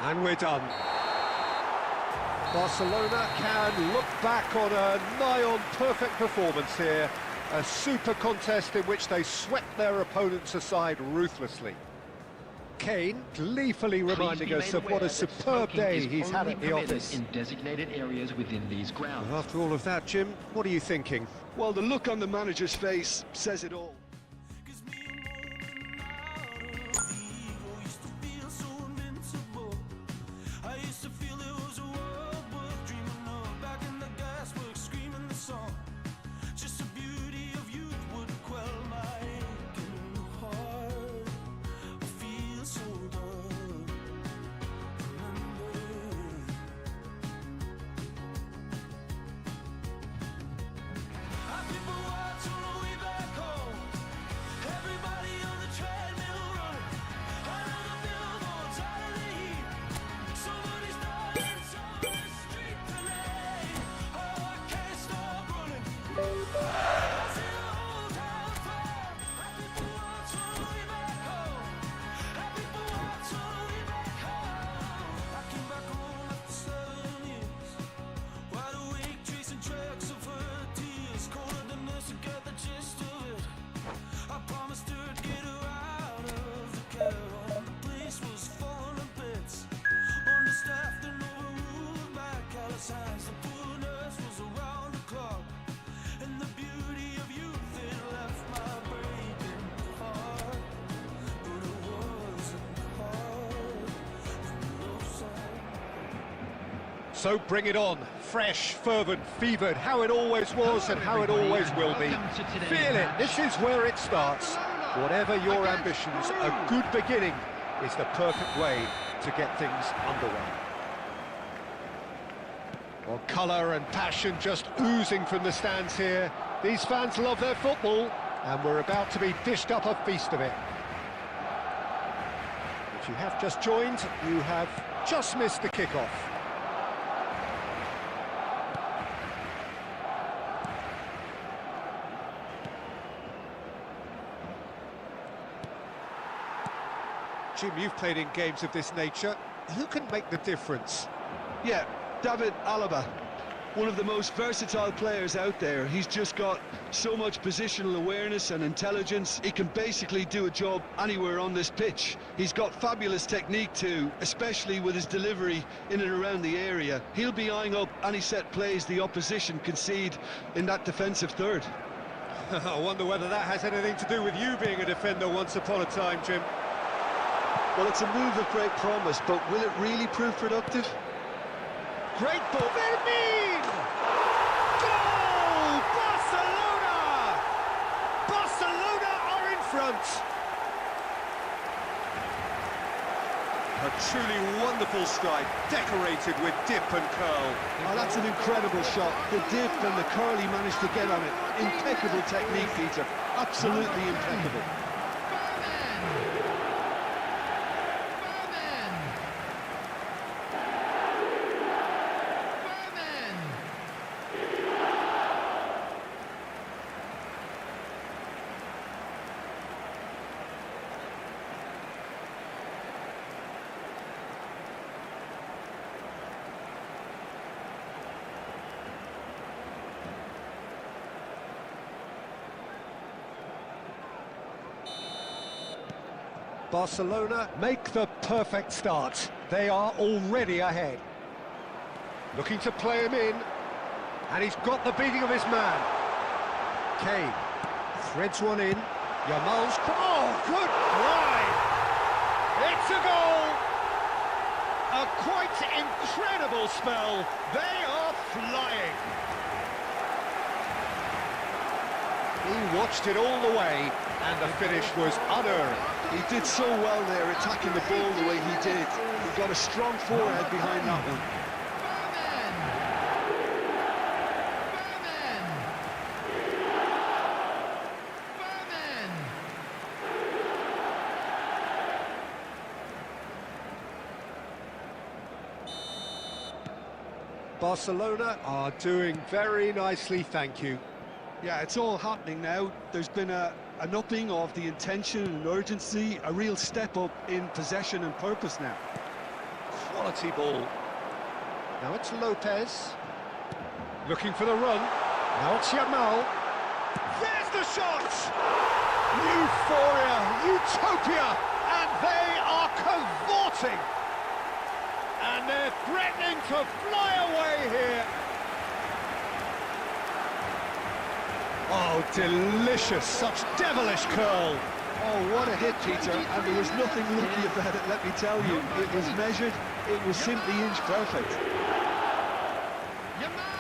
[SPEAKER 2] And we're done. Barcelona can look back on a nigh-on perfect performance here. A super contest in which they swept their opponents aside ruthlessly. Kane gleefully reminding us of what a superb day he's had at the office.
[SPEAKER 4] In designated areas within these grounds.
[SPEAKER 2] Well, after all of that, Jim, what are you thinking?
[SPEAKER 1] Well, the look on the manager's face says it all.
[SPEAKER 2] So bring it on, fresh, fervent, fevered, how it always was and how it always will be. Feel it, this is where it starts. Whatever your ambitions, a good beginning is the perfect way to get things underway. Well, colour and passion just oozing from the stands here. These fans love their football, and we're about to be dished up a feast of it. If you have just joined, you have just missed the kickoff. Jim, you've played in games of this nature. Who can make the difference?
[SPEAKER 1] Yeah, David Alaba, one of the most versatile players out there. He's just got so much positional awareness and intelligence. He can basically do a job anywhere on this pitch. He's got fabulous technique too, especially with his delivery in and around the area. He'll be eyeing up any set plays the opposition concede in that defensive third.
[SPEAKER 2] I wonder whether that has anything to do with you being a defender once upon a time, Jim.
[SPEAKER 1] Well, it's a move of great promise, but will it really prove productive?
[SPEAKER 2] Great ball, Vermin! Goal! Barcelona! Barcelona are in front! A truly wonderful strike, decorated with dip and curl.
[SPEAKER 1] Oh, that's an incredible shot. The dip and the curl he managed to get on it. Impeccable technique, Peter. Absolutely impeccable.
[SPEAKER 2] Barcelona make the perfect start. They are already ahead. Looking to play him in. And he's got the beating of his man. Kane threads one in. Yamal's... Oh, good line! It's a goal! A quite incredible spell. They are flying. He watched it all the way, and the finish was unearned.
[SPEAKER 1] He did so well there, attacking the ball the way he did. He got a strong forehead behind that one.
[SPEAKER 2] Barcelona are doing very nicely, thank you.
[SPEAKER 1] Yeah, it's all happening now. There's been an upping of the intention and urgency, a real step up in possession and purpose now.
[SPEAKER 2] Quality ball. Now it's Lopez. Looking for the run. Now it's Yamal. There's the shot! Euphoria, utopia, and they are cavorting. And they're threatening to fly away here. Oh, delicious, such devilish curl.
[SPEAKER 1] Oh, what a hit, Peter, and there was nothing lucky about it, let me tell you. It was measured, it was simply inch perfect.
[SPEAKER 3] Yamal!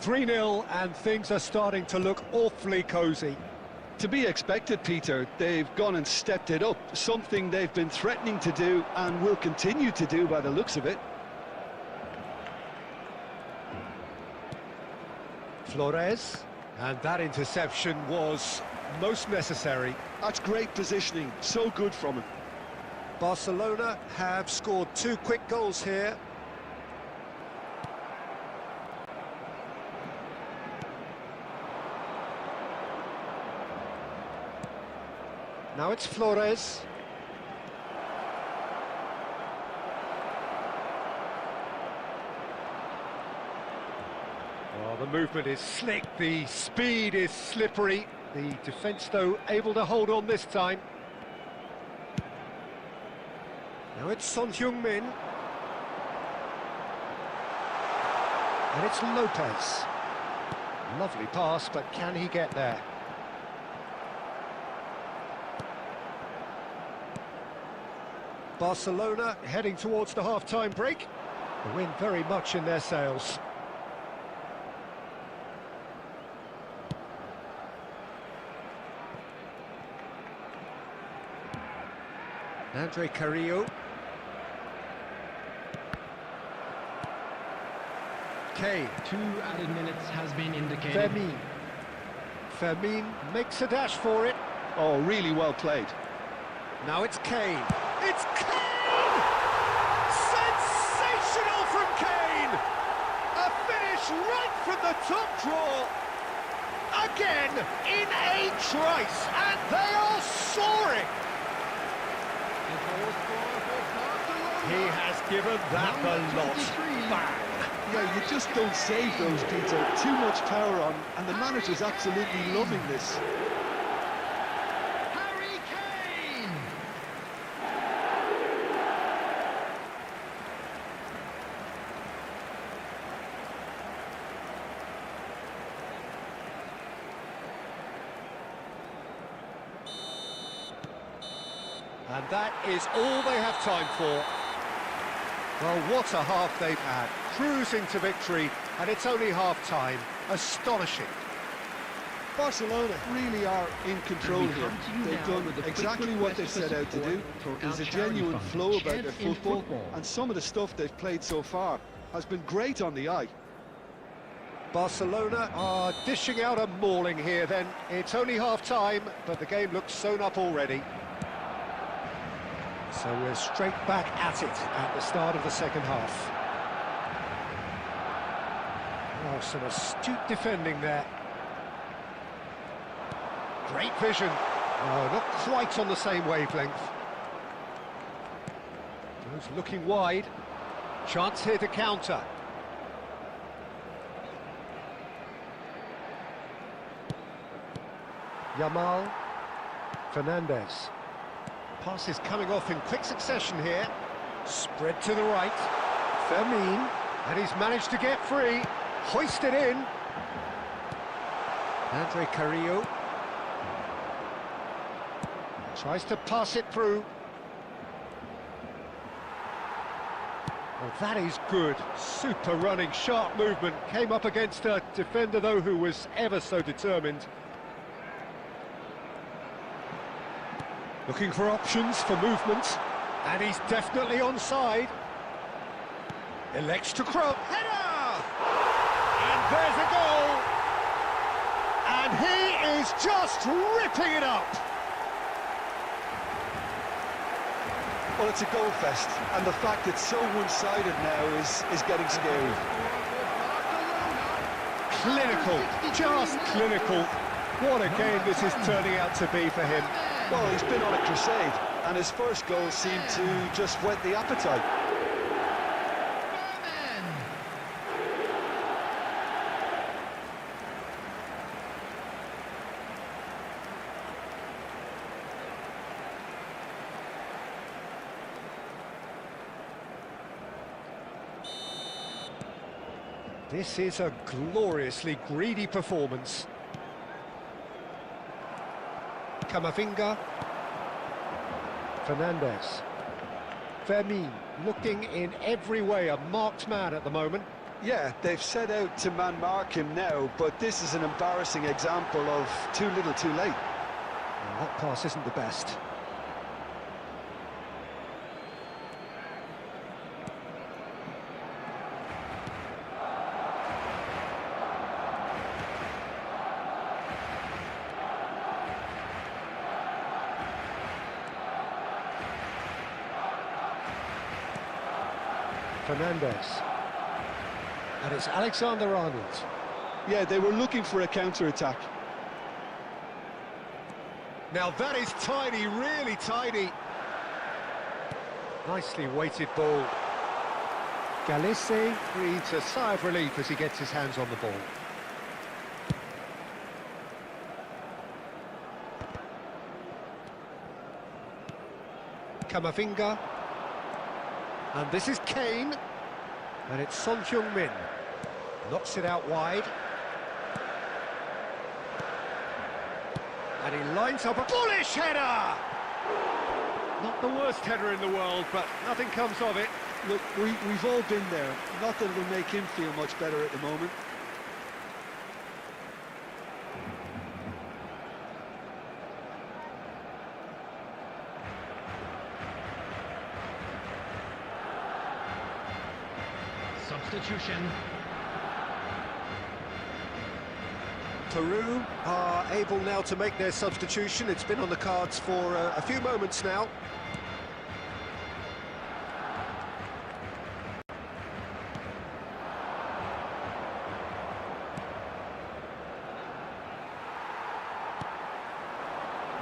[SPEAKER 2] 3-0, and things are starting to look awfully cosy.
[SPEAKER 1] To be expected, Peter. They've gone and stepped it up, something they've been threatening to do and will continue to do by the looks of it.
[SPEAKER 2] Flores, and that interception was most necessary.
[SPEAKER 1] That's great positioning, so good from him.
[SPEAKER 2] Barcelona have scored 2 quick goals here. Now it's Flores. Oh, the movement is slick, the speed is slippery. The defence, though, able to hold on this time. Now it's Son Heung-min. And it's Lopez. Lovely pass, but can he get there? Barcelona heading towards the half-time break. The wind very much in their sails. Andre Carrillo. Kane.
[SPEAKER 3] 2 added minutes has been indicated.
[SPEAKER 2] Fermin makes a dash for it.
[SPEAKER 1] Oh, really well played.
[SPEAKER 2] Now it's Kane. It's Kane! Sensational from Kane! A finish right from the top draw. Again, in a trice, and they are soaring. He has given that the lot. Bang!
[SPEAKER 1] Yeah, you just don't save those, Peter. Too much power on, and the manager's absolutely loving this.
[SPEAKER 2] And that is all they have time for. Well, what a half they've had. Cruising to victory, and it's only half-time. Astonishing.
[SPEAKER 1] Barcelona really are in control here. They've done exactly what they set out to do. There's a genuine flow about their football, and some of the stuff they've played so far has been great on the eye.
[SPEAKER 2] Barcelona are dishing out a mauling here then. It's only half-time, but the game looks sewn up already. So we're straight back at it at the start of the second half. Oh, some astute defending there. Great vision. Oh, not quite on the same wavelength. He's looking wide. Chance here to counter. Yamal. Fernandez. Passes coming off in quick succession here. Spread to the right. Fermin. And he's managed to get free. Hoisted in. Andre Carrillo. Tries to pass it through. Well, that is good. Super running, sharp movement. Came up against a defender, though, who was ever so determined. Looking for options for movement. And he's definitely onside. Elects to cross. Header! And there's a goal! And he is just ripping it up!
[SPEAKER 1] Well, it's a goal fest, and the fact it's so one-sided now is getting scary.
[SPEAKER 2] Clinical, just clinical. What a game this is turning out to be for him.
[SPEAKER 1] Well, he's been on a crusade, and his first goal seemed to just whet the appetite.
[SPEAKER 2] This is a gloriously greedy performance. Camavinga. Fernandez. Fermin, looking in every way a marked man at the moment.
[SPEAKER 1] Yeah, they've set out to man-mark him now, but this is an embarrassing example of too little too late.
[SPEAKER 2] Well, that pass isn't the best. Fernandez. And it's Alexander-Arnold.
[SPEAKER 1] Yeah, they were looking for a counter-attack.
[SPEAKER 2] Now that is tidy, really tidy. Nicely weighted ball. Galisse breathes a sigh of relief as he gets his hands on the ball. Camavinga. And this is Kane. And it's Son Heung-min. Knocks it out wide. And he lines up a bullish header! Not the worst header in the world, but nothing comes of it.
[SPEAKER 1] Look, we've all been there. Not that it'll make him feel much better at the moment.
[SPEAKER 3] Substitution.
[SPEAKER 2] Peru are able now to make their substitution. It's been on the cards for a few moments now.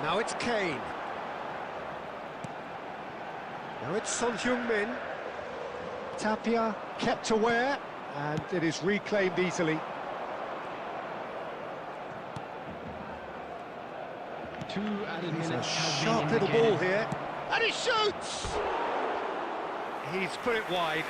[SPEAKER 2] Now it's Kane. Now it's Son Heung-min. Tapia kept aware, and it is reclaimed easily.
[SPEAKER 3] Two added minutes.
[SPEAKER 2] A sharp little ball here, and he shoots! He's put it wide.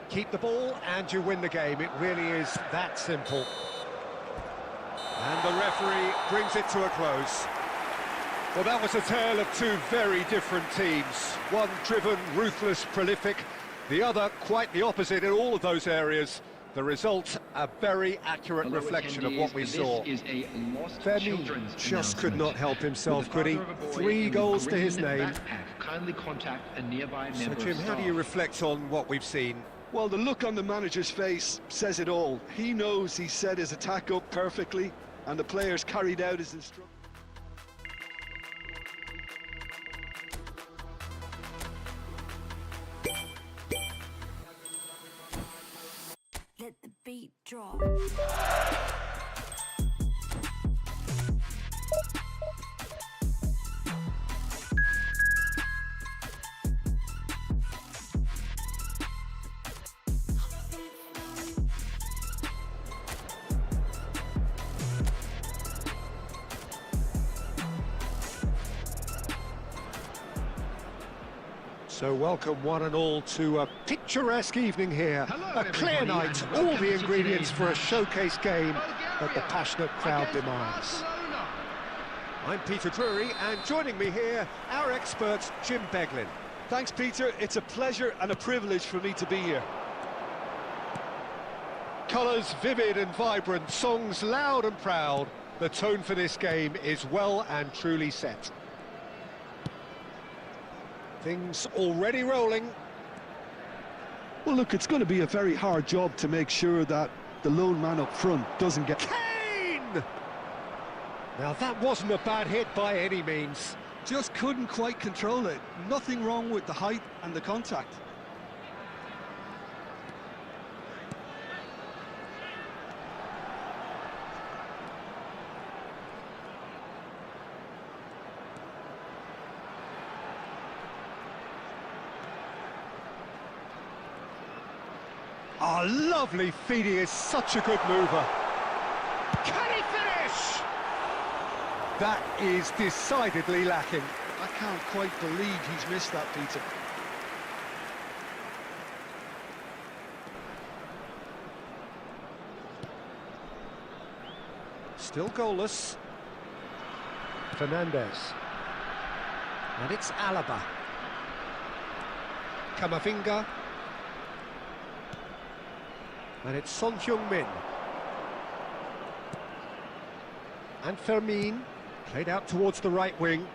[SPEAKER 2] Keep the ball and you win the game. It really is that simple. And the referee brings it to a close. Well, that was a tale of two very different teams. One driven, ruthless, prolific. The other quite the opposite in all of those areas. The result, a very accurate reflection of what we saw. Fermin just could not help himself, could he? 3 goals to his name.
[SPEAKER 4] Kindly contact a nearby
[SPEAKER 2] So,
[SPEAKER 4] member
[SPEAKER 2] Jim,
[SPEAKER 4] of
[SPEAKER 2] how do you reflect on what we've seen?
[SPEAKER 1] Well, the look on the manager's face says it all. He knows he set his attack up perfectly, and the players carried out his instructions.
[SPEAKER 7] great drop.
[SPEAKER 2] So welcome one and all to a picturesque evening here.
[SPEAKER 3] Hello,
[SPEAKER 2] A clear
[SPEAKER 3] everybody,
[SPEAKER 2] night,
[SPEAKER 3] and
[SPEAKER 2] all
[SPEAKER 3] welcome
[SPEAKER 2] the
[SPEAKER 3] to
[SPEAKER 2] ingredients
[SPEAKER 3] today's
[SPEAKER 2] for a
[SPEAKER 3] match.
[SPEAKER 2] showcase game that the
[SPEAKER 3] Bulgaria
[SPEAKER 2] passionate crowd
[SPEAKER 3] against
[SPEAKER 2] demands.
[SPEAKER 3] Barcelona.
[SPEAKER 2] I'm Peter Drury, and joining me here, our expert, Jim Beglin.
[SPEAKER 1] Thanks, Peter. It's a pleasure and a privilege for me to be here.
[SPEAKER 2] Colours vivid and vibrant, songs loud and proud. The tone for this game is well and truly set. Things already rolling.
[SPEAKER 1] Well, look, it's going to be a very hard job to make sure that the lone man up front doesn't get...
[SPEAKER 2] Kane! Now that wasn't a bad hit by any means.
[SPEAKER 1] Just couldn't quite control it. Nothing wrong with the height and the contact.
[SPEAKER 2] Oh, lovely feed, he is such a good mover. Can he finish? That is decidedly lacking.
[SPEAKER 1] I can't quite believe he's missed that, Peter.
[SPEAKER 2] Still goalless. Fernandez. And it's Alaba. Camavinga. And it's Son Heung-min. And Fermin, played out towards the right wing.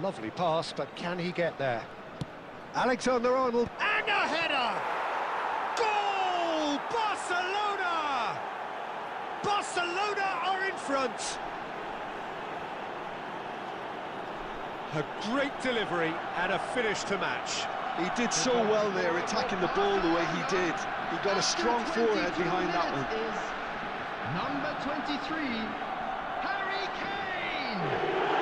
[SPEAKER 2] Lovely pass, but can he get there? Alexander-Arnold, and a header! Goal! Barcelona! Barcelona are in front! A great delivery and a finish to match.
[SPEAKER 1] He did so well there, attacking the ball the way he did. He got a strong forehead behind that one.
[SPEAKER 3] Number 23, Harry Kane!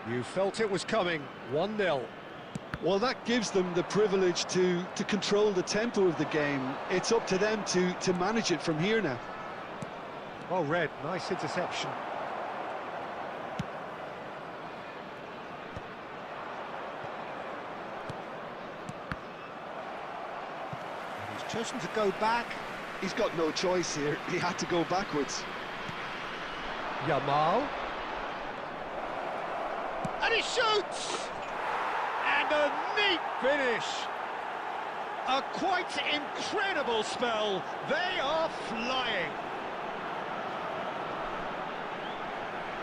[SPEAKER 2] You felt it was coming, 1-0.
[SPEAKER 1] Well, that gives them the privilege to control the tempo of the game. It's up to them to manage it from here now.
[SPEAKER 2] Well read, nice interception. He's chosen to go back.
[SPEAKER 1] He's got no choice here. He had to go backwards.
[SPEAKER 2] Yamal. And he shoots! And a neat finish! A quite incredible spell. They are flying.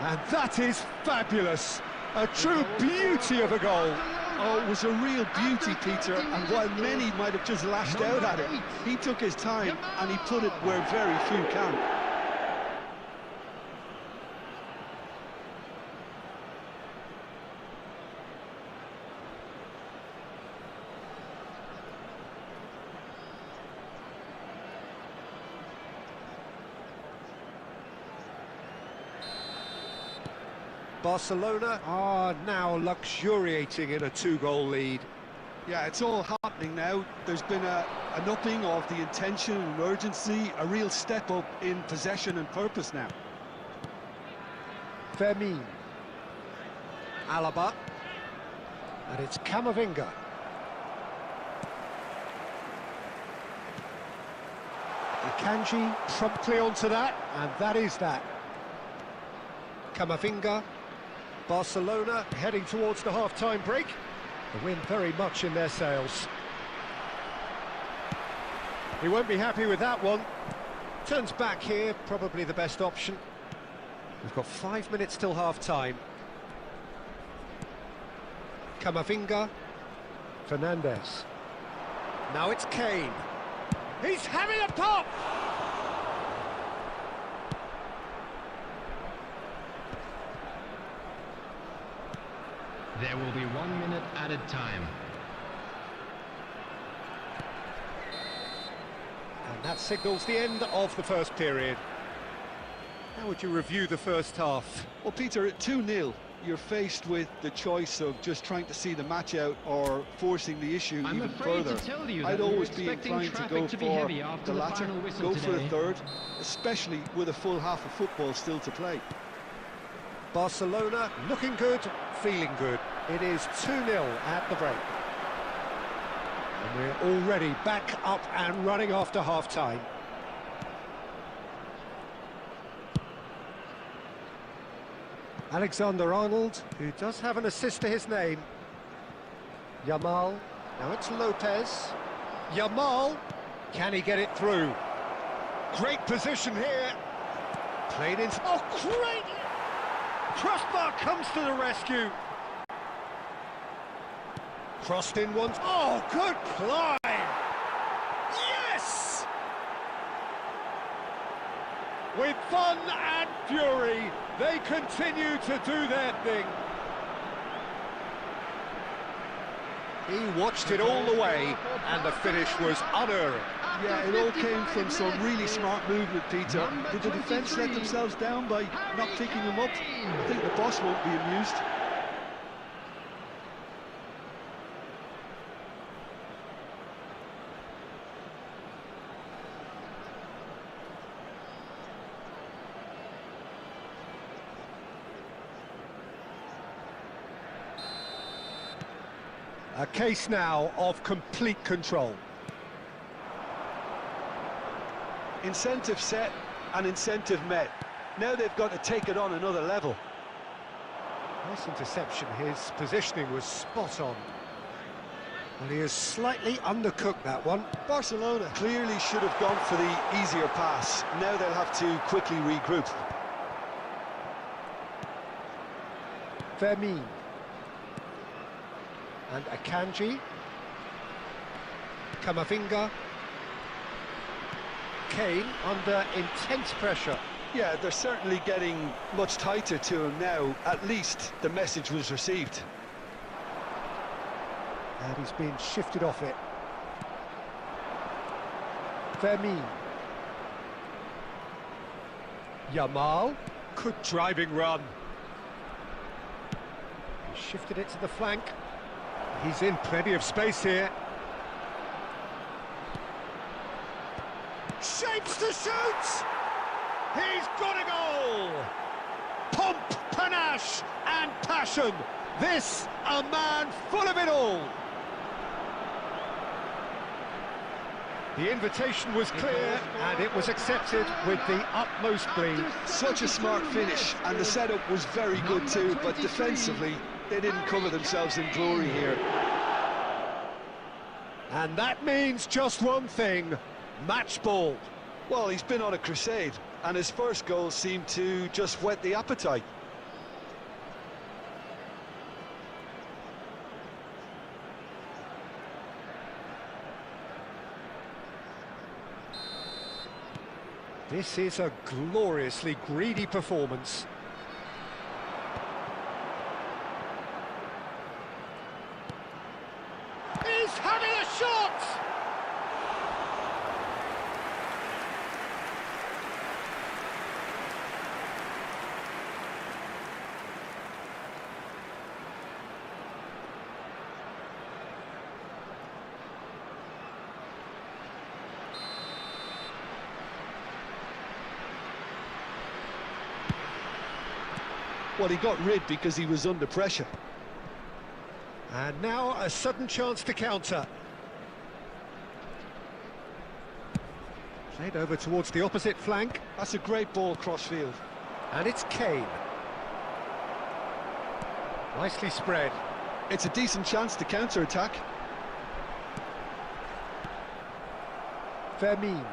[SPEAKER 2] And that is fabulous. A true beauty of a goal.
[SPEAKER 1] Oh, it was a real beauty, Peter, and while many might have just lashed out at it, he took his time and he put it where very few can.
[SPEAKER 2] Barcelona are now luxuriating in a 2-goal lead.
[SPEAKER 1] Yeah, it's all happening now. There's been an upping of the intention and urgency, a real step up in possession and purpose now.
[SPEAKER 2] Fermin. Alaba. And it's Camavinga. Akanji promptly onto that, and that is that. Camavinga. Barcelona heading towards the half-time break. The wind very much in their sails. He won't be happy with that one. Turns back here, probably the best option. We've got 5 minutes till half-time. Camavinga. Fernandez. Now it's Kane. He's having a pop!
[SPEAKER 3] There will be 1 minute added time.
[SPEAKER 2] And that signals the end of the first period. How would you review the first half?
[SPEAKER 1] Well, Peter, at 2-0, you're faced with the choice of just trying to see the match out or forcing the issue
[SPEAKER 3] I'm
[SPEAKER 1] even
[SPEAKER 3] afraid
[SPEAKER 1] further.
[SPEAKER 3] to tell you that
[SPEAKER 1] I'd
[SPEAKER 3] we're
[SPEAKER 1] always be
[SPEAKER 3] expecting
[SPEAKER 1] inclined to go
[SPEAKER 3] traffic to be
[SPEAKER 1] for
[SPEAKER 3] heavy after
[SPEAKER 1] the
[SPEAKER 3] the
[SPEAKER 1] latter,
[SPEAKER 3] final whistle
[SPEAKER 1] go for a
[SPEAKER 3] today.
[SPEAKER 1] third, especially with a full half of football still to play.
[SPEAKER 2] Barcelona looking good, feeling good. It is 2-0 at the break. And we're already back up and running after half-time. Alexander-Arnold, who does have an assist to his name. Yamal, now it's Lopez. Yamal, can he get it through? Great position here. Played in. Oh, great! Crossbar comes to the rescue. Crossed in once. Oh, good climb! Yes! With fun and fury, they continue to do their thing. He watched it all the way, and the finish was unerring.
[SPEAKER 1] Yeah, it all came from some really smart movement, Peter. Did the defence let themselves down by not picking him up? I think the boss won't be amused.
[SPEAKER 2] A case now of complete control.
[SPEAKER 1] Incentive set and incentive met. Now they've got to take it on another level.
[SPEAKER 2] Nice interception, his positioning was spot on. Well, he has slightly undercooked that one.
[SPEAKER 1] Barcelona clearly should have gone for the easier pass. Now they'll have to quickly regroup.
[SPEAKER 2] Fermin. And Akanji. Camavinga. Kane under intense pressure.
[SPEAKER 1] Yeah, they're certainly getting much tighter to him now. At least the message was received.
[SPEAKER 2] And he's been shifted off it. Fermin. Yamal. Good driving run. He shifted it to the flank. He's in plenty of space here. Shapes to shoot! He's got a goal! Pomp, panache and passion. This, a man full of it all. The invitation was clear and it was accepted with the utmost glee.
[SPEAKER 1] Such a smart finish, and the setup was very good too, but defensively they didn't cover themselves in glory here.
[SPEAKER 2] And that means just one thing, match ball.
[SPEAKER 1] Well, he's been on a crusade, and his first goal seemed to just whet the appetite.
[SPEAKER 2] This is a gloriously greedy performance. He's having a shot!
[SPEAKER 1] Well, he got rid because he was under pressure.
[SPEAKER 2] And now a sudden chance to counter. Played over towards the opposite flank.
[SPEAKER 1] That's a great ball cross-field.
[SPEAKER 2] And it's Kane. Nicely spread.
[SPEAKER 1] It's a decent chance to counter-attack.
[SPEAKER 2] Fermin.